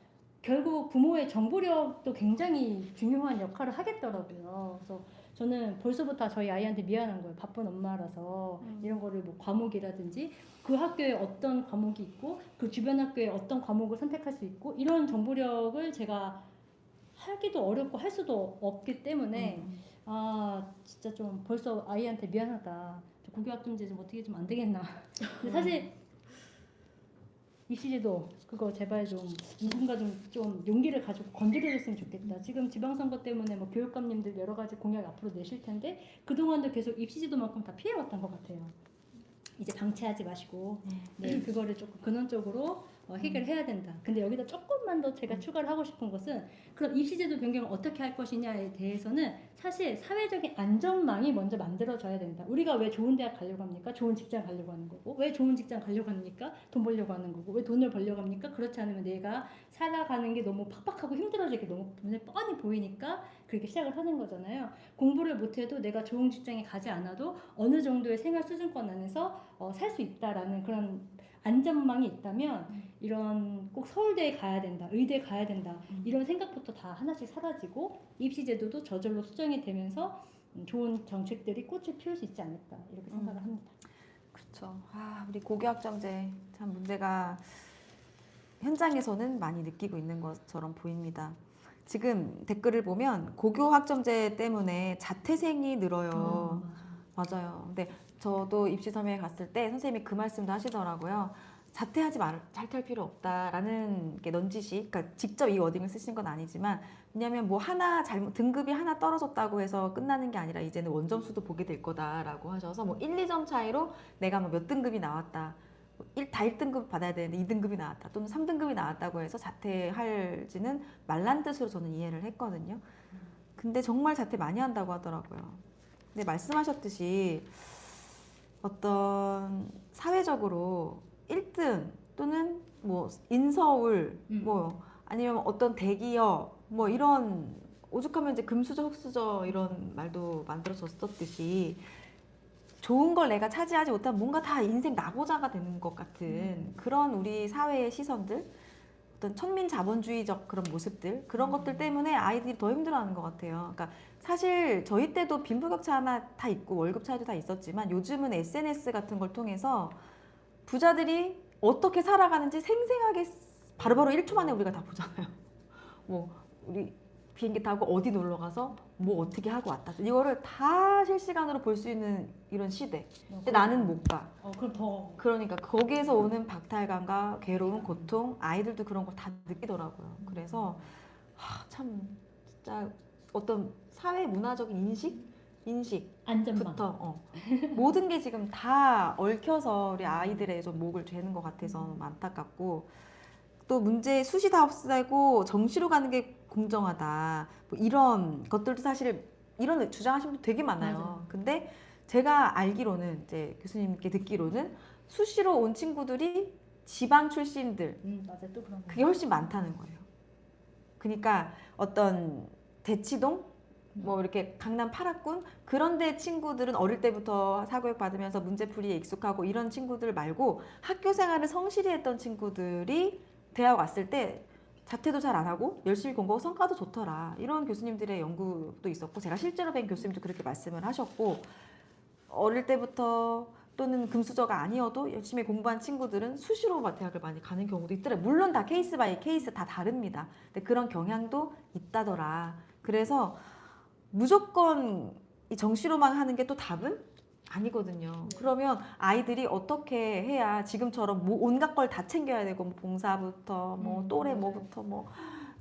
결국 부모의 정보력도 굉장히 중요한 역할을 하겠더라고요. 그래서 저는 벌써부터 저희 아이한테 미안한 거예요. 바쁜 엄마라서 이런 거를 뭐 과목이라든지 그 학교에 어떤 과목이 있고 그 주변 학교에 어떤 과목을 선택할 수 있고 이런 정보력을 제가 하기도 어렵고 할 수도 없기 때문에 아 진짜 좀 벌써 아이한테 미안하다. 고교학점제 좀 어떻게 좀 안 되겠나. 근데 사실 입시제도 그거 제발 좀 누군가 좀 용기를 가지고 건드려줬으면 좋겠다. 지금 지방선거 때문에 뭐 교육감님들 여러 가지 공약 앞으로 내실 텐데 그동안도 계속 입시제도만큼 다 피해왔던 것 같아요. 이제 방치하지 마시고 네 그거를 조금 근원적으로 해결해야 된다. 근데 여기다 조금만 더 제가 추가를 하고 싶은 것은 그럼 입시제도 변경을 어떻게 할 것이냐에 대해서는 사실 사회적인 안전망이 먼저 만들어져야 된다. 우리가 왜 좋은 대학 가려고 합니까? 좋은 직장 가려고 하는 거고 왜 좋은 직장 가려고 합니까? 돈 벌려고 하는 거고 왜 돈을 벌려고 합니까? 그렇지 않으면 내가 살아가는 게 너무 팍팍하고 힘들어지게 너무 눈에 뻔히 보이니까 그렇게 시작을 하는 거잖아요. 공부를 못해도 내가 좋은 직장에 가지 않아도 어느 정도의 생활 수준권 안에서 살 수 있다라는 그런 안전망이 있다면 이런 꼭 서울대에 가야 된다, 의대에 가야 된다 이런 생각부터 다 하나씩 사라지고 입시제도도 저절로 수정이 되면서 좋은 정책들이 꽃을 피울 수 있지 않을까 이렇게 생각을 합니다. 그렇죠. 아, 우리 고교학점제 참 문제가 현장에서는 많이 느끼고 있는 것처럼 보입니다. 지금 댓글을 보면 고교학점제 때문에 자퇴생이 늘어요. 맞아요. 근데 저도 입시섬에 갔을 때 선생님이 그 말씀도 하시더라고요. 자퇴할 필요 없다라는 게 넌지시, 그러니까 직접 이 워딩을 쓰신 건 아니지만, 왜냐하면 뭐 하나 등급이 하나 떨어졌다고 해서 끝나는 게 아니라 이제는 원점수도 보게 될 거다라고 하셔서 뭐 1, 2점 차이로 내가 뭐 몇 등급이 나왔다. 다 1등급 받아야 되는데 2등급이 나왔다 또는 3등급이 나왔다고 해서 자퇴할지는 말란 뜻으로 저는 이해를 했거든요. 근데 정말 자퇴 많이 한다고 하더라고요. 근데 말씀하셨듯이 어떤 사회적으로 1등 또는 뭐 인서울 뭐 아니면 어떤 대기업 뭐 이런 오죽하면 이제 금수저 흑수저 이런 말도 만들어졌었듯이 좋은 걸 내가 차지하지 못하면 뭔가 다 인생 낙오자가 되는 것 같은 그런 우리 사회의 시선들, 어떤 천민 자본주의적 그런 모습들, 그런 것들 때문에 아이들이 더 힘들어하는 것 같아요. 그러니까 사실 저희 때도 빈부격차 하나 다 있고 월급 차이도 다 있었지만 요즘은 SNS 같은 걸 통해서 부자들이 어떻게 살아가는지 생생하게 바로바로 1초 만에 우리가 다 보잖아요. 뭐 우리 비행기 타고 어디 놀러 가서 뭐 어떻게 하고 왔다. 이거를 다 실시간으로 볼 수 있는 이런 시대. 근데 나는 못 가. 그럼 더 그러니까 거기에서 오는 박탈감과 괴로움, 고통, 아이들도 그런 걸 다 느끼더라고요. 그래서 참 진짜 어떤 사회 문화적인 인식부터 안전망. 모든 게 지금 다 얽혀서 우리 아이들의 좀 목을 죄는 것 같아서 너무 안타깝고, 또 문제 수시 다 없애고 정시로 가는 게 공정하다 뭐 이런 것들도 사실 이런 주장하시는 분 되게 많아요. 맞아요. 근데 제가 알기로는 이제 교수님께 듣기로는 수시로 온 친구들이 지방 출신들 맞아요. 또 그런 거. 그게 훨씬 많다는 거예요. 그러니까 어떤 대치동 뭐 이렇게 강남 8학군 그런 데 친구들은 어릴 때부터 사교육 받으면서 문제풀이에 익숙하고 이런 친구들 말고 학교 생활을 성실히 했던 친구들이 대학 왔을 때 자퇴도 잘 안 하고 열심히 공부하고 성과도 좋더라. 이런 교수님들의 연구도 있었고 제가 실제로 뵌 교수님도 그렇게 말씀을 하셨고, 어릴 때부터 또는 금수저가 아니어도 열심히 공부한 친구들은 수시로 대학을 많이 가는 경우도 있더라고요. 물론 다 케이스 바이 케이스 다 다릅니다. 근데 그런 경향도 있다더라. 그래서 무조건 이 정시로만 하는 게 또 답은 아니거든요. 그러면 아이들이 어떻게 해야 지금처럼 뭐 온갖 걸 다 챙겨야 되고 뭐 봉사부터 뭐 또래 뭐부터 뭐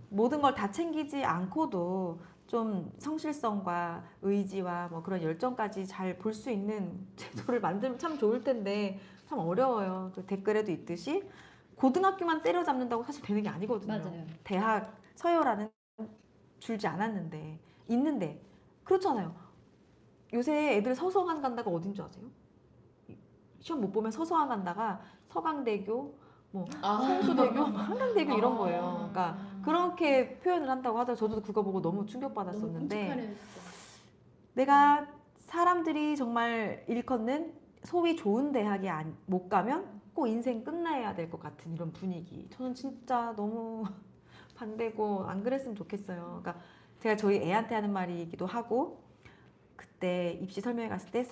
모든 걸 다 챙기지 않고도 좀 성실성과 의지와 뭐 그런 열정까지 잘 볼 수 있는 제도를 만들면 참 좋을 텐데 참 어려워요. 그 댓글에도 있듯이 고등학교만 때려잡는다고 사실 되는 게 아니거든요. 맞아요. 대학 서열화는 줄지 않았는데 있는데 그렇잖아요. 요새 애들 서성한 간다가 어딘 줄 아세요? 시험 못 보면 서성한 간다가 서강대교, 뭐 성수대교, 한강대교 이런 거예요. 그러니까 그렇게 표현을 한다고 하더라고요. 저도 그거 보고 너무 너무 충격받았었는데 끔찍하네요, 진짜. 내가 사람들이 정말 일컫는 소위 좋은 대학에 못 가면 꼭 인생 끝나야 될 것 같은 이런 분위기. 저는 진짜 너무 반대고 안 그랬으면 좋겠어요. 그러니까 제가 저희 애한테 하는 말이기도 하고 그때 입시 설명회 갔을 때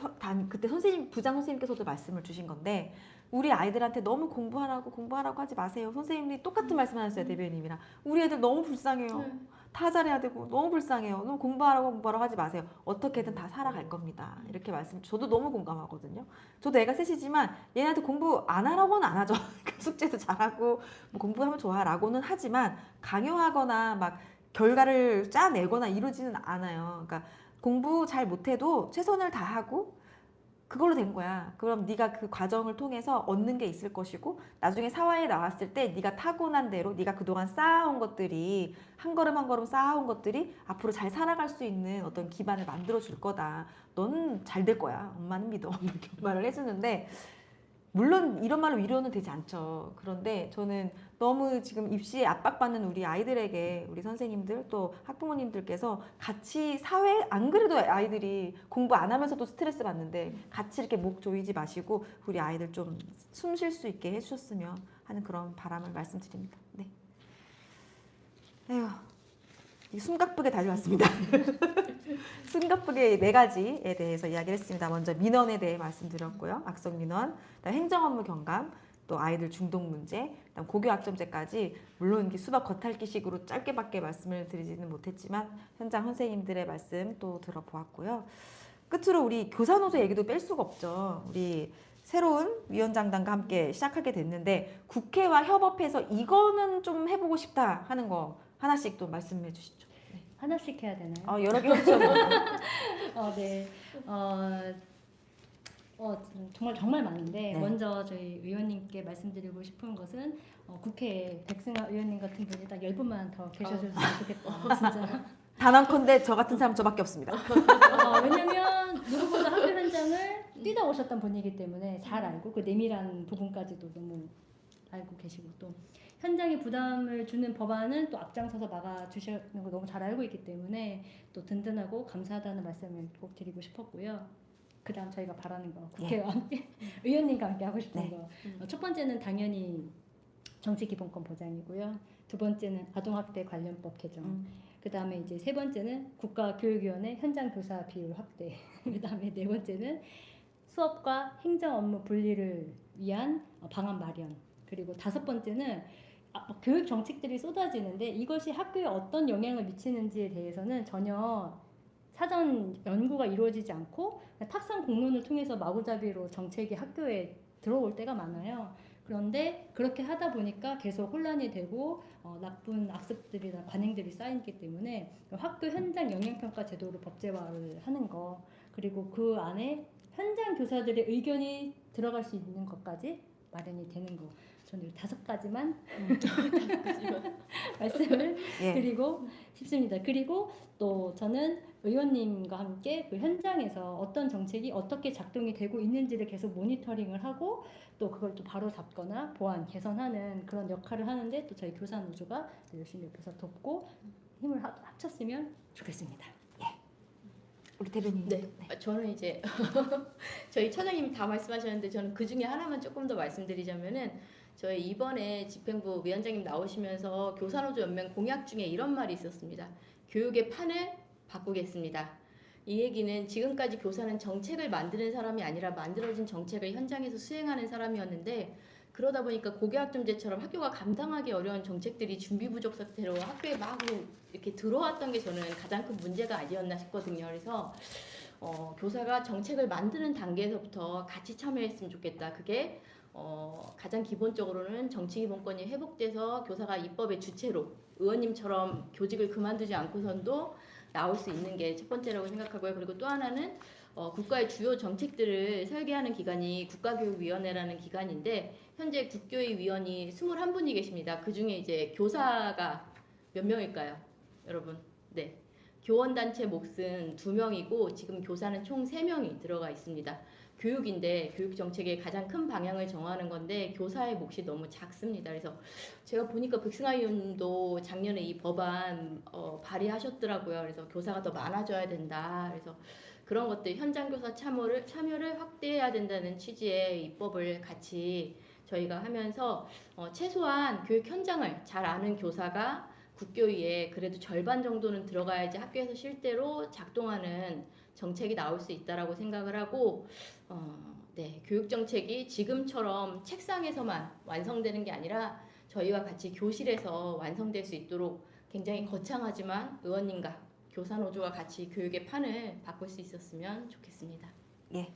그때 선생님 부장 선생님께서도 말씀을 주신 건데 우리 아이들한테 너무 공부하라고 하지 마세요. 선생님이 똑같은 말씀하셨어요. 대변인님이랑 우리 애들 너무 불쌍해요. 네. 다 잘해야 되고 너무 불쌍해요. 너무 공부하라고 하지 마세요. 어떻게든 다 살아갈 겁니다. 이렇게 말씀. 저도 너무 공감하거든요. 저도 애가 셋이지만 얘네한테 공부 안 하라고는 안 하죠. 숙제도 잘하고 뭐 공부하면 좋아라고는 하지만 강요하거나 막 결과를 짜내거나 이러지는 않아요. 그러니까 공부 잘 못해도 최선을 다하고 그걸로 된 거야. 그럼 네가 그 과정을 통해서 얻는 게 있을 것이고 나중에 사회에 나왔을 때 네가 타고난 대로 네가 그동안 쌓아온 것들이 한 걸음 한 걸음 쌓아온 것들이 앞으로 잘 살아갈 수 있는 어떤 기반을 만들어 줄 거다. 넌 잘 될 거야. 엄마는 믿어. 이렇게 말을 해주는데 물론 이런 말로 위로는 되지 않죠. 그런데 저는 너무 지금 입시에 압박받는 우리 아이들에게 우리 선생님들 또 학부모님들께서 같이 사회 안 그래도 아이들이 공부 안 하면서도 스트레스 받는데 같이 이렇게 목 조이지 마시고 우리 아이들 좀 숨 쉴 수 있게 해주셨으면 하는 그런 바람을 말씀드립니다. 네. 에휴, 숨가쁘게 달려왔습니다. 숨가쁘게 4가지에 대해서 이야기를 했습니다. 먼저 민원에 대해 말씀드렸고요. 악성 민원, 그다음 행정업무 경감, 또 아이들 중독 문제, 그다음 고교학점제까지 물론 이게 수박 겉핥기식으로 짧게밖에 말씀을 드리지는 못했지만 현장 선생님들의 말씀 또 들어보았고요. 끝으로 우리 교사노조 얘기도 뺄 수가 없죠. 우리 새로운 위원장단과 함께 시작하게 됐는데 국회와 협업해서 이거는 좀 해보고 싶다 하는 거 하나씩 또 말씀해 주시죠. 하나씩 해야 되나요? 여러 개 없죠. 네. 정말 많은데 네. 먼저 저희 의원님께 말씀드리고 싶은 것은 국회에 백승아 의원님 같은 분이 딱 10분만 더 계셔줬으면 좋겠다. 진짜. 단언컨대 저 같은 사람 저밖에 없습니다. 왜냐면 누구보다 학교 현장을 뛰다 오셨던 분이기 때문에 잘 알고 그 내밀한 부분까지도 너무 알고 계시고 또 현장에 부담을 주는 법안은 또 앞장서서 막아주시는 거 너무 잘 알고 있기 때문에 또 든든하고 감사하다는 말씀을 꼭 드리고 싶었고요. 그 다음 저희가 바라는 거 국회와 함께 의원님과 함께 하고 싶은 네. 거 첫 번째는 당연히 정치기본권 보장이고요. 두 번째는 아동학대 관련법 개정. 그 다음에 이제 세 번째는 국가교육위원회 현장 교사 비율 확대. 그 다음에 네 번째는 수업과 행정 업무 분리를 위한 방안 마련. 그리고 다섯 번째는 교육 정책들이 쏟아지는데 이것이 학교에 어떤 영향을 미치는지에 대해서는 전혀 사전 연구가 이루어지지 않고 탁상 공론을 통해서 마구잡이로 정책이 학교에 들어올 때가 많아요. 그런데 그렇게 하다 보니까 계속 혼란이 되고 나쁜 악습들이나 관행들이 쌓이기 때문에 학교 현장 영향평가 제도를 법제화를 하는 거 그리고 그 안에 현장 교사들의 의견이 들어갈 수 있는 것까지 마련이 되는 거 저는 5가지만 말씀을 드리고 싶습니다. 그리고 또 저는 의원님과 함께 그 현장에서 어떤 정책이 어떻게 작동이 되고 있는지를 계속 모니터링을 하고 또 그걸 또 바로 잡거나 보완, 개선하는 그런 역할을 하는데 또 저희 교사노조가 열심히 옆에서 돕고 힘을 합쳤으면 좋겠습니다. 우리 대변인. 네. 저는 이제 저희 차장님이 다 말씀하셨는데 저는 그 중에 하나만 조금 더 말씀드리자면은 저희 이번에 집행부 위원장님 나오시면서 교사노조 연맹 공약 중에 이런 말이 있었습니다. 교육의 판을 바꾸겠습니다. 이 얘기는 지금까지 교사는 정책을 만드는 사람이 아니라 만들어진 정책을 현장에서 수행하는 사람이었는데 그러다 보니까 고교학점제처럼 학교가 감당하기 어려운 정책들이 준비 부족 상태로 학교에 막 이렇게 들어왔던 게 저는 가장 큰 문제가 아니었나 싶거든요. 그래서 교사가 정책을 만드는 단계에서부터 같이 참여했으면 좋겠다. 그게 가장 기본적으로는 정치기본권이 회복돼서 교사가 입법의 주체로 의원님처럼 교직을 그만두지 않고선도 나올 수 있는 게 첫 번째라고 생각하고요. 그리고 또 하나는 국가의 주요 정책들을 설계하는 기관이 국가교육위원회라는 기관인데 현재 국교의 위원이 21분이 계십니다. 그 중에 이제 교사가 몇 명일까요? 여러분. 네. 교원단체 몫은 2명이고 지금 교사는 총 3명이 들어가 있습니다. 교육인데 교육 정책의 가장 큰 방향을 정하는 건데 교사의 몫이 너무 작습니다. 그래서 제가 보니까 백승아 의원도 작년에 이 법안 발의하셨더라고요. 그래서 교사가 더 많아져야 된다. 그래서 그런 것들 현장 교사 참여를 확대해야 된다는 취지의 입법을 같이 저희가 하면서 최소한 교육 현장을 잘 아는 교사가 국교위에 그래도 절반 정도는 들어가야지 학교에서 실제로 작동하는 정책이 나올 수 있다라고 생각을 하고 네, 교육 정책이 지금처럼 책상에서만 완성되는 게 아니라 저희와 같이 교실에서 완성될 수 있도록 굉장히 거창하지만 의원님과 교사 노조가 같이 교육의 판을 바꿀 수 있었으면 좋겠습니다. 예.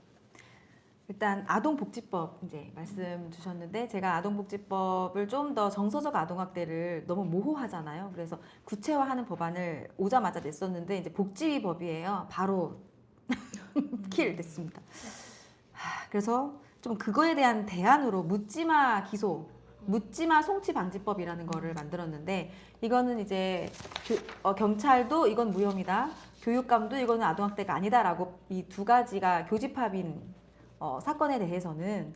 일단 아동복지법 이제 말씀 주셨는데 제가 아동복지법을 좀 더 정서적 아동학대를 너무 모호하잖아요. 그래서 구체화하는 법안을 오자마자 냈었는데 이제 복지법이에요. 바로 킬 됐습니다. 그래서 좀 그거에 대한 대안으로 묻지마 기소, 묻지마 송치 방지법이라는 거를 만들었는데 이거는 이제 경찰도 이건 무혐의다, 교육감도 이거는 아동학대가 아니다라고 이 두 가지가 교집합인 사건에 대해서는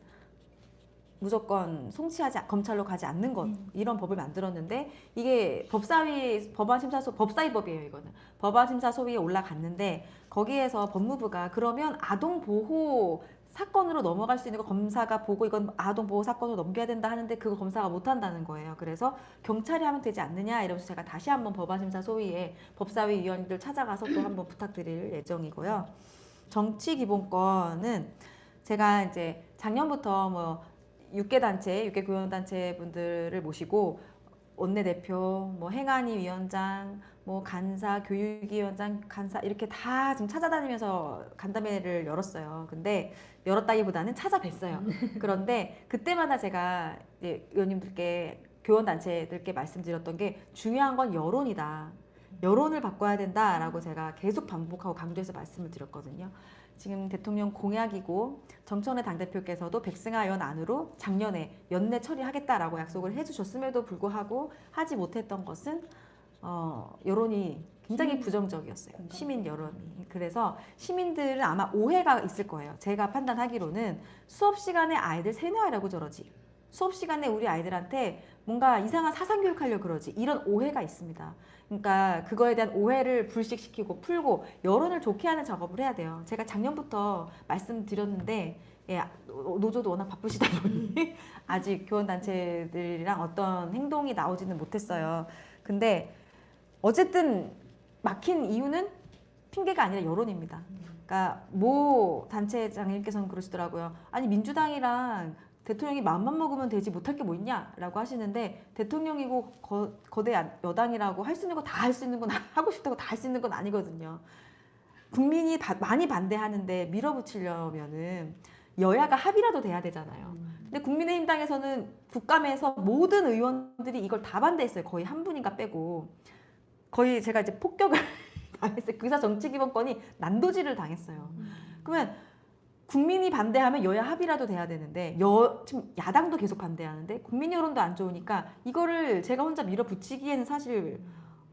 무조건 송치하지 검찰로 가지 않는 것 이런 법을 만들었는데 이게 법사위 법안심사소 법사위법이에요. 이거는 법안심사소위에 올라갔는데 거기에서 법무부가 그러면 아동보호 사건으로 넘어갈 수 있는 거 검사가 보고 이건 아동보호 사건으로 넘겨야 된다 하는데 그거 검사가 못한다는 거예요. 그래서 경찰이 하면 되지 않느냐 이러면서 제가 다시 한번 법안심사소위에 법사위 위원들 찾아가서 또 한번 부탁드릴 예정이고요. 정치기본권은 제가 이제 작년부터 뭐 6개 단체, 6개 교원단체 분들을 모시고 원내대표, 뭐 행안위 위원장, 뭐 간사, 교육위원장, 간사 이렇게 다 지금 찾아다니면서 간담회를 열었어요. 근데 열었다기보다는 찾아뵀어요. 그런데 그때마다 제가 이제 의원님들께 교원단체들께 말씀드렸던 게 중요한 건 여론이다. 여론을 바꿔야 된다라고 제가 계속 반복하고 강조해서 말씀을 드렸거든요. 지금 대통령 공약이고 정청래 당대표께서도 백승아 의원 안으로 작년에 연내 처리하겠다라고 약속을 해주셨음에도 불구하고 하지 못했던 것은 여론이 굉장히 부정적이었어요. 시민 여론이. 그래서 시민들은 아마 오해가 있을 거예요. 제가 판단하기로는 수업 시간에 아이들 세뇌하려고 저러지, 수업 시간에 우리 아이들한테 뭔가 이상한 사상 교육하려고 그러지, 이런 오해가 있습니다. 그러니까 그거에 대한 오해를 불식시키고 풀고 여론을 좋게 하는 작업을 해야 돼요. 제가 작년부터 말씀드렸는데 예, 노조도 워낙 바쁘시다 보니 아직 교원단체들이랑 어떤 행동이 나오지는 못했어요. 근데 어쨌든 막힌 이유는 핑계가 아니라 여론입니다. 그러니까 모 단체장님께서는 그러시더라고요. 아니 민주당이랑 대통령이 마음만 먹으면 되지 못할 게 뭐 있냐라고 하시는데 대통령이고 거대 여당이라고 할 수 있는 거 다 할 수 있는 건 하고 싶다고 다 할 수 있는 건 아니거든요. 국민이 많이 반대하는데 밀어붙이려면은 여야가 합의라도 돼야 되잖아요. 근데 국민의힘 당에서는 국감에서 모든 의원들이 이걸 다 반대했어요. 거의 한 분인가 빼고. 거의 제가 이제 폭격을 당했어요. 그래서 정치기본권이 난도질을 당했어요. 그러면 국민이 반대하면 여야 합의라도 돼야 되는데 지금 야당도 계속 반대하는데 국민 여론도 안 좋으니까 이거를 제가 혼자 밀어붙이기에는 사실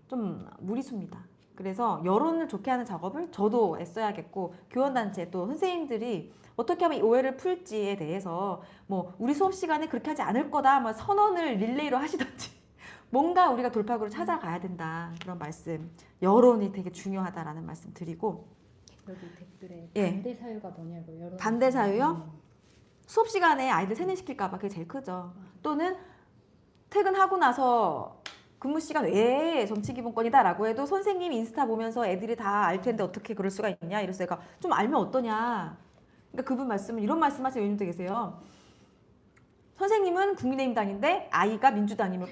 좀 무리수입니다. 그래서 여론을 좋게 하는 작업을 저도 애써야겠고 교원단체 또 선생님들이 어떻게 하면 이 오해를 풀지에 대해서 뭐 우리 수업 시간에 그렇게 하지 않을 거다 뭐 선언을 릴레이로 하시던지 뭔가 우리가 돌파구를 찾아가야 된다 그런 말씀, 여론이 되게 중요하다라는 말씀 드리고 여기 댓글에 예. 반대 사유가 뭐냐고 여론. 반대 사유요? 수업 시간에 아이들 세뇌시킬까 봐 그게 제일 크죠. 또는 퇴근하고 나서 근무 시간 외에 정치기본권이다라고 해도 선생님 인스타 보면서 애들이 다 알 텐데 어떻게 그럴 수가 있냐 이래서 제가 좀 알면 어떠냐. 그러니까 그분 말씀은 이런 말씀하시는 의원님도 계세요. 선생님은 국민의힘당인데 아이가 민주당이면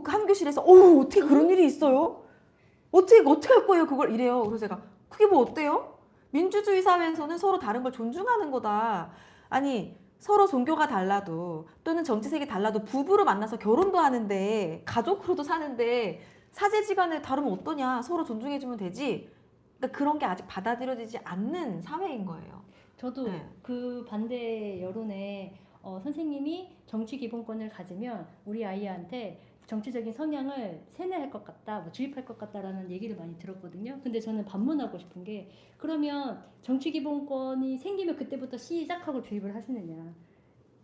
한 교실에서 어떻게 그런 일이 있어요? 어떻게 할 거예요 그걸 이래요. 그래서 제가 그게 뭐 어때요? 민주주의 사회에서는 서로 다른 걸 존중하는 거다. 아니 서로 종교가 달라도 또는 정치색이 달라도 부부로 만나서 결혼도 하는데 가족으로도 사는데 사제지간에 다르면 어떠냐. 서로 존중해주면 되지. 그러니까 그런 게 아직 받아들여지지 않는 사회인 거예요. 저도 네. 그 반대 여론에 선생님이 정치 기본권을 가지면 우리 아이한테 정치적인 성향을 세뇌할 것 같다, 뭐 주입할 것 같다라는 얘기를 많이 들었거든요. 근데 저는 반문하고 싶은 게 그러면 정치기본권이 생기면 그때부터 시작하고 주입을 하시느냐.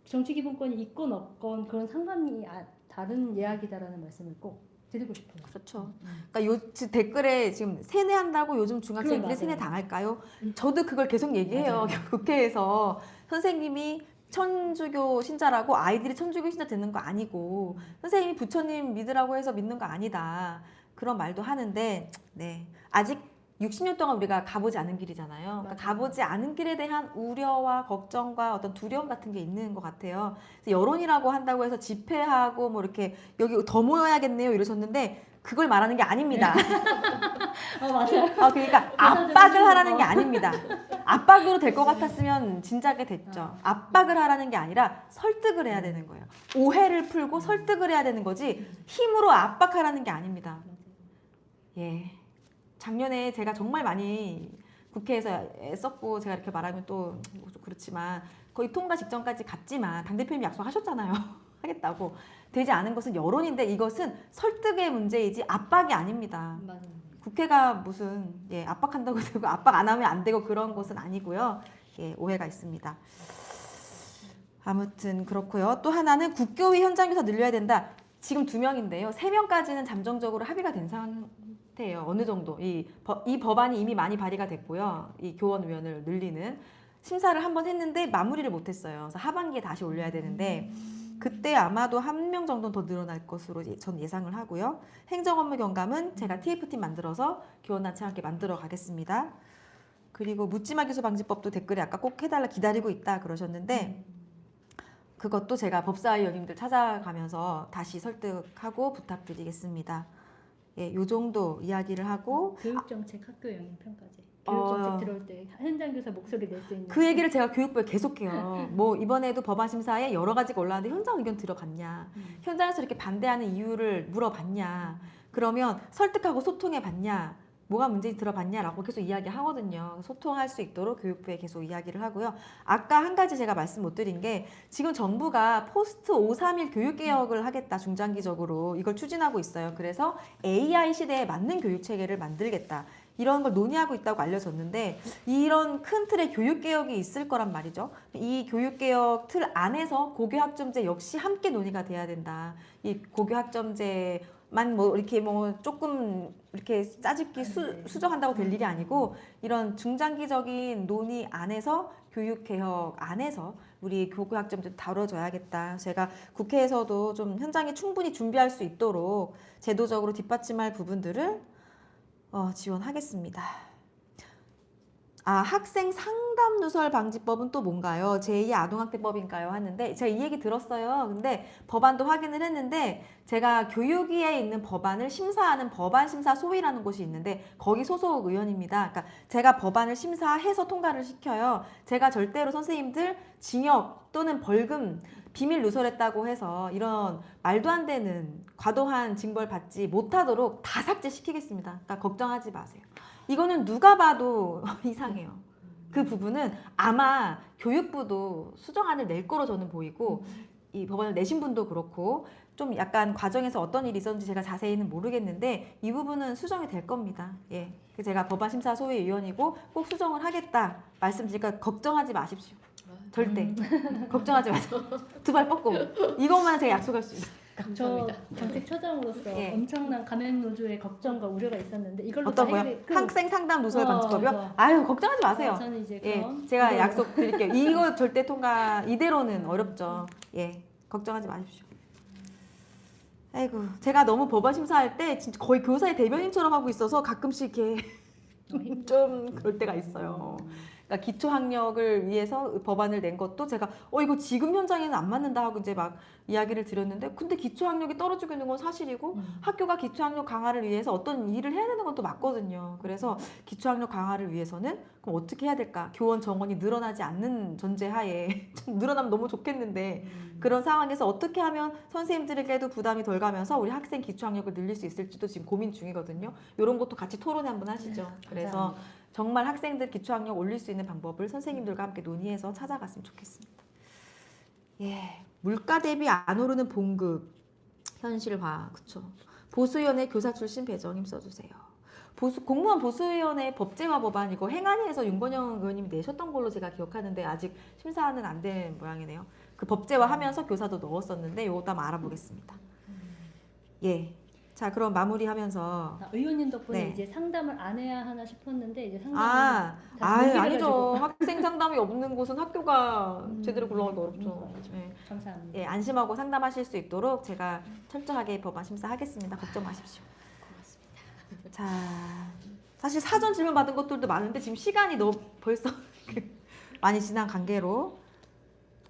정치기본권이 있건 없건 그런 상관이 다른 이야기다라는 말씀을 꼭 드리고 싶어요. 그렇죠. 그러니까 지금 댓글에 지금 세뇌한다고 요즘 중학생들이 맞아요. 세뇌 당할까요? 저도 그걸 계속 얘기해요. 맞아요. 국회에서 선생님이 천주교 신자라고 아이들이 천주교 신자 되는 거 아니고 선생님이 부처님 믿으라고 해서 믿는 거 아니다. 그런 말도 하는데 네. 아직 60년 동안 우리가 가보지 않은 길이잖아요. 그러니까 맞아요. 가보지 않은 길에 대한 우려와 걱정과 어떤 두려움 같은 게 있는 것 같아요. 그래서 여론이라고 한다고 해서 집회하고 뭐 이렇게 여기 더 모여야겠네요 이러셨는데 그걸 말하는 게 아닙니다. 맞아요. 그러니까 압박을 하라는 게 아닙니다. 압박으로 될 것 같았으면 진작에 됐죠. 압박을 하라는 게 아니라 설득을 해야 되는 거예요. 오해를 풀고 설득을 해야 되는 거지 힘으로 압박하라는 게 아닙니다. 예. 작년에 제가 정말 많이 국회에서 애썼고 제가 이렇게 말하면 또 그렇지만 거의 통과 직전까지 갔지만 당대표님이 약속하셨잖아요. 하겠다고. 되지 않은 것은 여론인데 이것은 설득의 문제이지 압박이 아닙니다. 맞아요. 국회가 무슨 압박한다고 되고 압박 안 하면 안 되고 그런 것은 아니고요. 오해가 있습니다. 아무튼 그렇고요. 또 하나는 국교위 현장교사 늘려야 된다. 지금 2명인데요. 3명까지는 잠정적으로 합의가 된 상태예요. 어느 정도. 이 법안이 이미 많이 발의가 됐고요. 이 교원위원을 늘리는 심사를 한번 했는데 마무리를 못했어요. 그래서 하반기에 다시 올려야 되는데 그때 아마도 1명 정도는 더 늘어날 것으로 전 예상을 하고요. 행정업무 경감은 제가 TF팀 만들어서 교원단체와 함께 만들어 가겠습니다. 그리고 묻지마 기소 방지법도 댓글에 아까 꼭 해달라 기다리고 있다 그러셨는데 그것도 제가 법사위원님들 찾아가면서 다시 설득하고 부탁드리겠습니다. 요 정도 이야기를 하고 교육정책 학교 영향평가제. 교육정책 들어올 때 현장교사 목소리 낼 수 있는 그 얘기를 제가 교육부에 계속해요. 뭐 이번에도 법안 심사에 여러 가지가 올라왔는데 현장 의견 들어봤냐? 현장에서 이렇게 반대하는 이유를 물어봤냐? 그러면 설득하고 소통해봤냐? 뭐가 문제인지 들어봤냐라고 계속 이야기하거든요. 소통할 수 있도록 교육부에 계속 이야기를 하고요. 아까 한 가지 제가 말씀 못 드린 게 지금 정부가 포스트 531 교육개혁을 하겠다 중장기적으로 이걸 추진하고 있어요. 그래서 AI 시대에 맞는 교육체계를 만들겠다. 이런 걸 논의하고 있다고 알려졌는데 이런 큰 틀의 교육개혁이 있을 거란 말이죠. 이 교육개혁 틀 안에서 고교학점제 역시 함께 논의가 돼야 된다. 이 고교학점제만 뭐 이렇게 뭐 조금 이렇게 짜집기 수정한다고 될 일이 아니고 이런 중장기적인 논의 안에서 교육개혁 안에서 우리 고교학점제 다뤄줘야겠다. 제가 국회에서도 좀 현장에 충분히 준비할 수 있도록 제도적으로 뒷받침할 부분들을 지원하겠습니다. 학생 상담 누설 방지법은 또 뭔가요? 제2의 아동학대법인가요? 하는데 제가 이 얘기 들었어요. 근데 법안도 확인을 했는데 제가 교육위에 있는 법안을 심사하는 법안심사소위라는 곳이 있는데 거기 소속 의원입니다. 그러니까 제가 법안을 심사해서 통과를 시켜요. 제가 절대로 선생님들 징역 또는 벌금 비밀 누설했다고 해서 이런 말도 안 되는 과도한 징벌 받지 못하도록 다 삭제시키겠습니다. 그러니까 걱정하지 마세요. 이거는 누가 봐도 이상해요. 그 부분은 아마 교육부도 수정안을 낼 거로 저는 보이고 이 법안을 내신 분도 그렇고 좀 약간 과정에서 어떤 일이 있었는지 제가 자세히는 모르겠는데 이 부분은 수정이 될 겁니다. 제가 법안심사 소위위원이고 꼭 수정을 하겠다 말씀드리니까 걱정하지 마십시오. 절대 걱정하지 마세요. 두 발 뻗고 이것만 제가 약속할 수 있어요. 감사합니다. 저 정책처장으로서 예. 엄청난 가맹 노조의 걱정과 우려가 있었는데 이걸로 어떤 다 거요? 해결이 학생 상담 누설 방지법이요? 그거. 아유 걱정하지 마세요. 저는 이제 예, 그럼 제가 이걸로. 약속 드릴게요. 이거 절대 통과 이대로는 어렵죠. 걱정하지 마십시오. 아이고 제가 너무 법안 심사할 때 진짜 거의 교사의 대변인처럼 하고 있어서 가끔씩 이렇게 좀 그럴 때가 있어요. 그러니까 기초학력을 위해서 법안을 낸 것도 제가 이거 지금 현장에는 안 맞는다 하고 이제 막 이야기를 드렸는데 근데 기초학력이 떨어지고 있는 건 사실이고 학교가 기초학력 강화를 위해서 어떤 일을 해야 되는 건 또 맞거든요. 그래서 기초학력 강화를 위해서는 그럼 어떻게 해야 될까? 교원 정원이 늘어나지 않는 전제하에 좀 늘어나면 너무 좋겠는데 그런 상황에서 어떻게 하면 선생님들에게도 부담이 덜 가면서 우리 학생 기초학력을 늘릴 수 있을지도 지금 고민 중이거든요. 이런 것도 같이 토론회 한번 하시죠. 그래서 정말 학생들 기초학력 올릴 수 있는 방법을 선생님들과 함께 논의해서 찾아갔으면 좋겠습니다. 물가 대비 안 오르는 봉급. 현실화, 그쵸. 보수위원회 교사 출신 배정임 써주세요. 공무원 보수위원회 법제화 법안 이거 행안위에서 윤건영 의원님이 내셨던 걸로 제가 기억하는데 아직 심사는 안 된 모양이네요. 그 법제화하면서 교사도 넣었었는데 이것도 한번 알아보겠습니다. 예. 자, 그럼 마무리하면서 의원님 덕분에 네. 이제 상담을 안 해야 하나 싶었는데 이제 상담을 아니죠. 학생 상담이 없는 곳은 학교가 제대로 굴러가기 어렵죠. 네. 감사합니다. 예, 안심하고 상담하실 수 있도록 제가 철저하게 법안 심사하겠습니다. 걱정 마십시오. 고맙습니다. 자, 사실 사전 질문 받은 것들도 많은데 지금 시간이 너무 벌써 많이 지난 관계로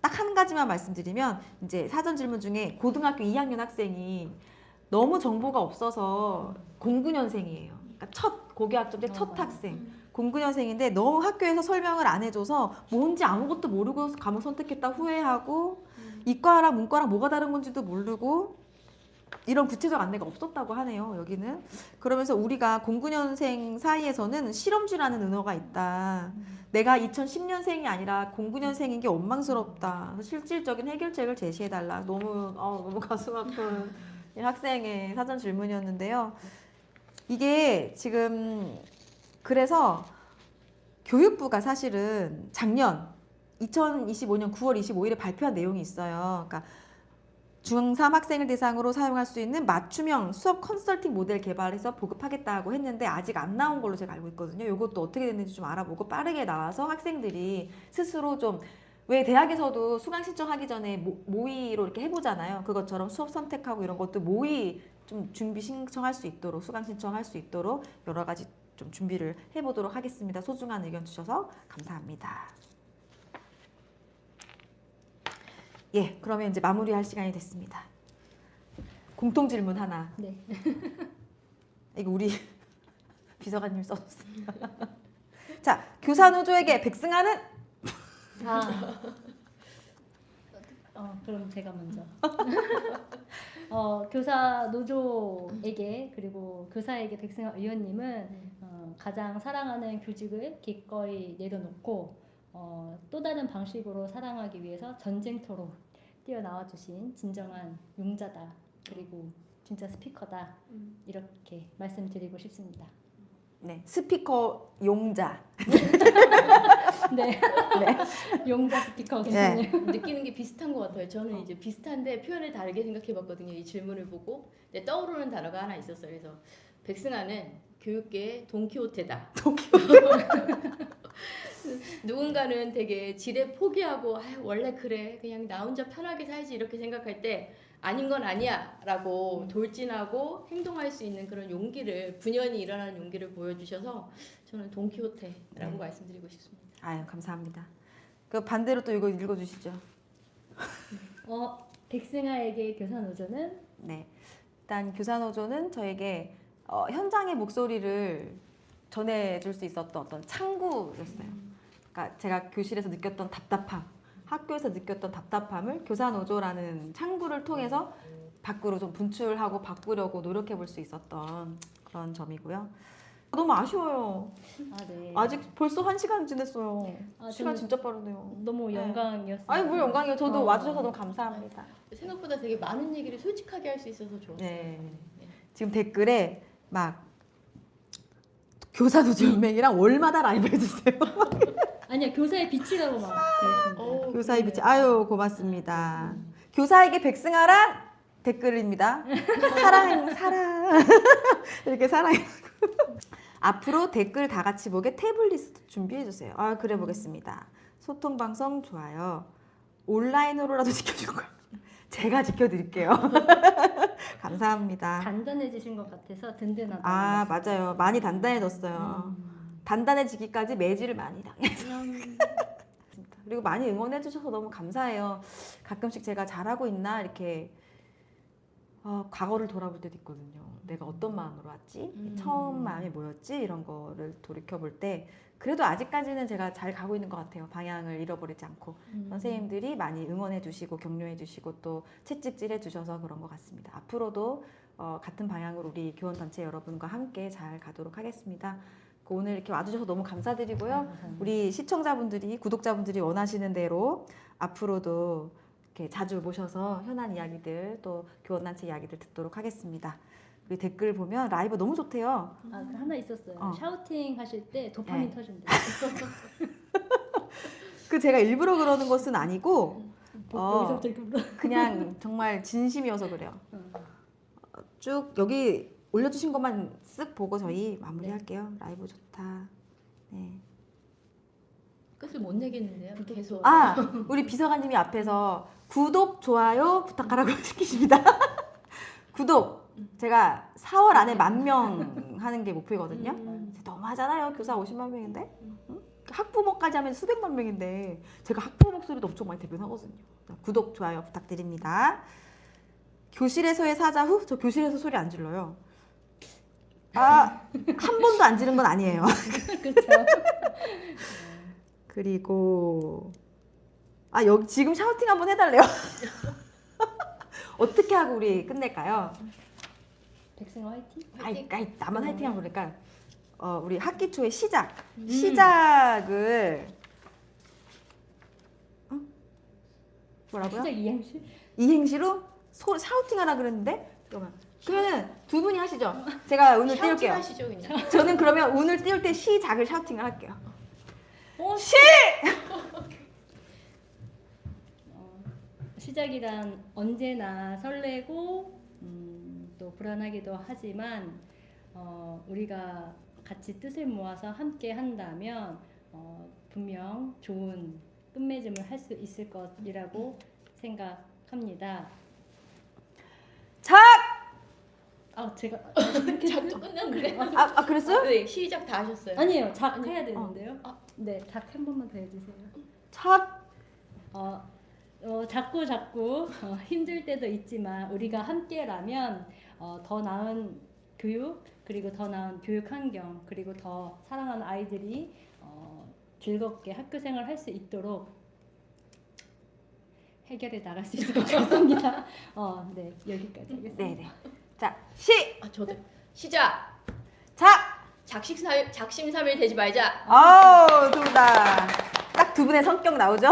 딱 한 가지만 말씀드리면 이제 사전 질문 중에 고등학교 2학년 학생이 너무 정보가 없어서 09년생이에요. 그러니까 첫 고교학점 때 첫 학생. 09년생인데 너무 학교에서 설명을 안 해줘서 뭔지 아무것도 모르고 과목 선택했다 후회하고 이과랑 문과랑 뭐가 다른 건지도 모르고 이런 구체적 안내가 없었다고 하네요. 여기는. 그러면서 우리가 09년생 사이에서는 실험주라는 은어가 있다. 내가 2010년생이 아니라 09년생인 게 원망스럽다. 실질적인 해결책을 제시해달라. 너무 가슴 아픈 학생의 사전 질문이었는데요. 이게 지금 그래서 교육부가 사실은 작년 2025년 9월 25일에 발표한 내용이 있어요. 그러니까 중3 학생을 대상으로 사용할 수 있는 맞춤형 수업 컨설팅 모델 개발해서 보급하겠다고 했는데 아직 안 나온 걸로 제가 알고 있거든요. 이것도 어떻게 됐는지 좀 알아보고 빠르게 나와서 학생들이 스스로 좀 왜 대학에서도 수강 신청하기 전에 모의로 이렇게 해보잖아요. 그것처럼 수업 선택하고 이런 것도 모의 좀 준비 신청할 수 있도록 수강 신청할 수 있도록 여러 가지 좀 준비를 해보도록 하겠습니다. 소중한 의견 주셔서 감사합니다. 예, 그러면 이제 마무리할 시간이 됐습니다. 공통 질문 하나. 네. 이거 우리 비서관님 써줬습니다. 자, 교사 노조에게 백승하는 그럼 제가 먼저. 교사 노조에게 그리고 교사에게 백승환 의원님은 가장 사랑하는 교직을 기꺼이 내려놓고 또 다른 방식으로 사랑하기 위해서 전쟁터로 뛰어나와 주신 진정한 용자다. 그리고 진짜 스피커다. 이렇게 말씀드리고 싶습니다. 네, 스피커 용자. 네. 용자 스피커 괜찮네요. 느끼는 게 비슷한 것 같아요. 저는 이제 비슷한데 표현을 다르게 생각해봤거든요. 이 질문을 보고 근데 떠오르는 단어가 하나 있었어요. 그래서 백승아는 교육계의 돈키호테다. 누군가는 되게 지레 포기하고 원래 그래 그냥 나 혼자 편하게 살지 이렇게 생각할 때 아닌 건 아니야 라고 돌진하고 행동할 수 있는 그런 용기를 분연히 일어나는 용기를 보여주셔서 저는 돈키호테라고 말씀드리고 싶습니다. 아유, 감사합니다. 그 반대로 또 이거 읽어주시죠. 백승아에게 교사 노조는 네, 일단 교사 노조는 저에게 현장의 목소리를 전해줄 수 있었던 어떤 창구였어요. 그러니까 제가 교실에서 느꼈던 답답함, 학교에서 느꼈던 답답함을 교사 노조라는 창구를 통해서 밖으로 좀 분출하고 바꾸려고 노력해 볼 수 있었던 그런 점이고요. 너무 아쉬워요. 네. 아직 벌써 1시간 지냈어요. 시간 저는 진짜 빠르네요. 너무 영광이었어요. 아니, 뭘 영광이에요. 저도 와주셔서 너무 감사합니다. 생각보다 되게 많은 얘기를 솔직하게 할 수 있어서 좋았어요. 네. 지금 댓글에 막 교사 노조 연맹이랑 월마다 라이브 해주세요. 아니야, 교사의 빛이라고 막 그랬습니다. 교사의 빛이 아유 고맙습니다. 교사에게 백승하란 댓글입니다. 사랑 이렇게 사랑해. 앞으로 댓글 다 같이 보게 태블릿 준비해 주세요. 그래 보겠습니다. 소통 방송 좋아요. 온라인으로라도 지켜줄 거예요. 제가 지켜드릴게요. 감사합니다. 단단해지신 것 같아서 든든하다. 맞아요. 많이 단단해졌어요. 단단해지기까지 매질을 많이 당했어요. 그리고 많이 응원해 주셔서 너무 감사해요. 가끔씩 제가 잘하고 있나 이렇게 과거를 돌아볼 때도 있거든요. 내가 어떤 마음으로 왔지? 처음 마음이 뭐였지? 이런 거를 돌이켜볼 때 그래도 아직까지는 제가 잘 가고 있는 것 같아요. 방향을 잃어버리지 않고 선생님들이 많이 응원해 주시고 격려해 주시고 또 채찍질 해주셔서 그런 것 같습니다. 앞으로도 같은 방향으로 우리 교원단체 여러분과 함께 잘 가도록 하겠습니다. 오늘 이렇게 와주셔서 너무 감사드리고요. 우리 시청자분들이 구독자분들이 원하시는 대로 앞으로도 이렇게 자주 모셔서 현안 이야기들 또 교원단체 이야기들 듣도록 하겠습니다. 우리 댓글 보면 라이브 너무 좋대요. 아, 그 하나 있었어요. 어. 샤우팅 하실 때 도파민 네. 터진대요. 그 제가 일부러 그러는 것은 아니고 여기서부터 이렇게 불러. 그냥 정말 진심이어서 그래요. 어. 쭉 여기 올려주신 것만 쓱 보고 저희 마무리할게요. 라이브 좋다. 네. 끝을 못 내겠는데요. 계속. 아, 우리 비서관님이 앞에서 구독, 좋아요 부탁하라고 시키십니다. 구독. 제가 4월 안에 10,000명 하는 게 목표거든요. 너무 하잖아요. 교사 50만 명인데. 응? 학부모까지 하면 수백만 명인데 제가 학부모 목소리도 엄청 많이 대변하거든요. 구독, 좋아요 부탁드립니다. 교실에서의 사자 후? 저 교실에서 소리 안 질러요. 아, 한 번도 안 지른 건 아니에요. 그렇죠. 그리고 아 여기 지금 샤우팅 한번 해달래요. 어떻게 하고 우리 끝낼까요? 백승호 화이팅. 아이 나만 화이팅하고 그러니까 우리 학기 초의 시작을 뭐라고요? 시작 이행시. 이행시로 샤우팅하라 그랬는데 그러면 두 분이 하시죠. 제가 오늘 샤우팅 띄울게요. 하시죠 그냥. 저는 그러면 오늘 띄울 때 시작을 샤우팅을 할게요. 시! 시작이란 언제나 설레고 또 불안하기도 하지만 우리가 같이 뜻을 모아서 함께 한다면 분명 좋은 끝맺음을 할 수 있을 것이라고 생각합니다. 작! 제가 작도 끝났는데. 아 그랬어요? 네, 시작 다 하셨어요. 아니에요. 작 해야 되는데요. 아. 네, 작 한 번만 더 해주세요. 작! 자꾸 힘들 때도 있지만 우리가 함께라면 더 나은 교육 그리고 더 나은 교육 환경 그리고 더 사랑하는 아이들이 즐겁게 학교 생활 할 수 있도록 해결해 나갈 수 있을 것 같습니다. 네 여기까지 하겠습니다. 네네. 자 저도 시작. 작! 작심삼일 되지 말자. 아우 좋다. 딱 두 분의 성격 나오죠?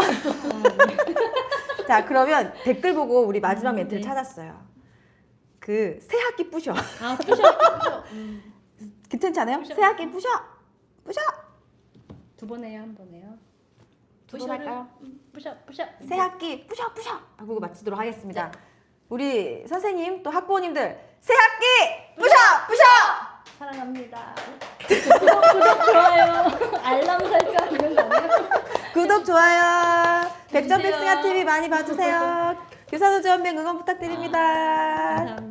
자 그러면 댓글 보고 우리 마지막 멘트를 네. 찾았어요. 그 새 학기 부셔. 부셔. 괜찮지 않아요? 부셔. 새 학기 부셔. 부셔. 두 번 해요, 한 번 해요. 두 번 할까요? 부셔. 새 학기 부셔 부셔 하고 마치도록 하겠습니다. 우리 선생님 또 학부모님들 새 학기 부셔 부셔. 사랑합니다. 구독, 좋아요, 알람 설정 이런 거 아니에요? 구독 좋아요. 백전 해주세요. 백승아 TV 많이 봐주세요. 교사노조 연맹 응원 부탁드립니다. 감사합니다.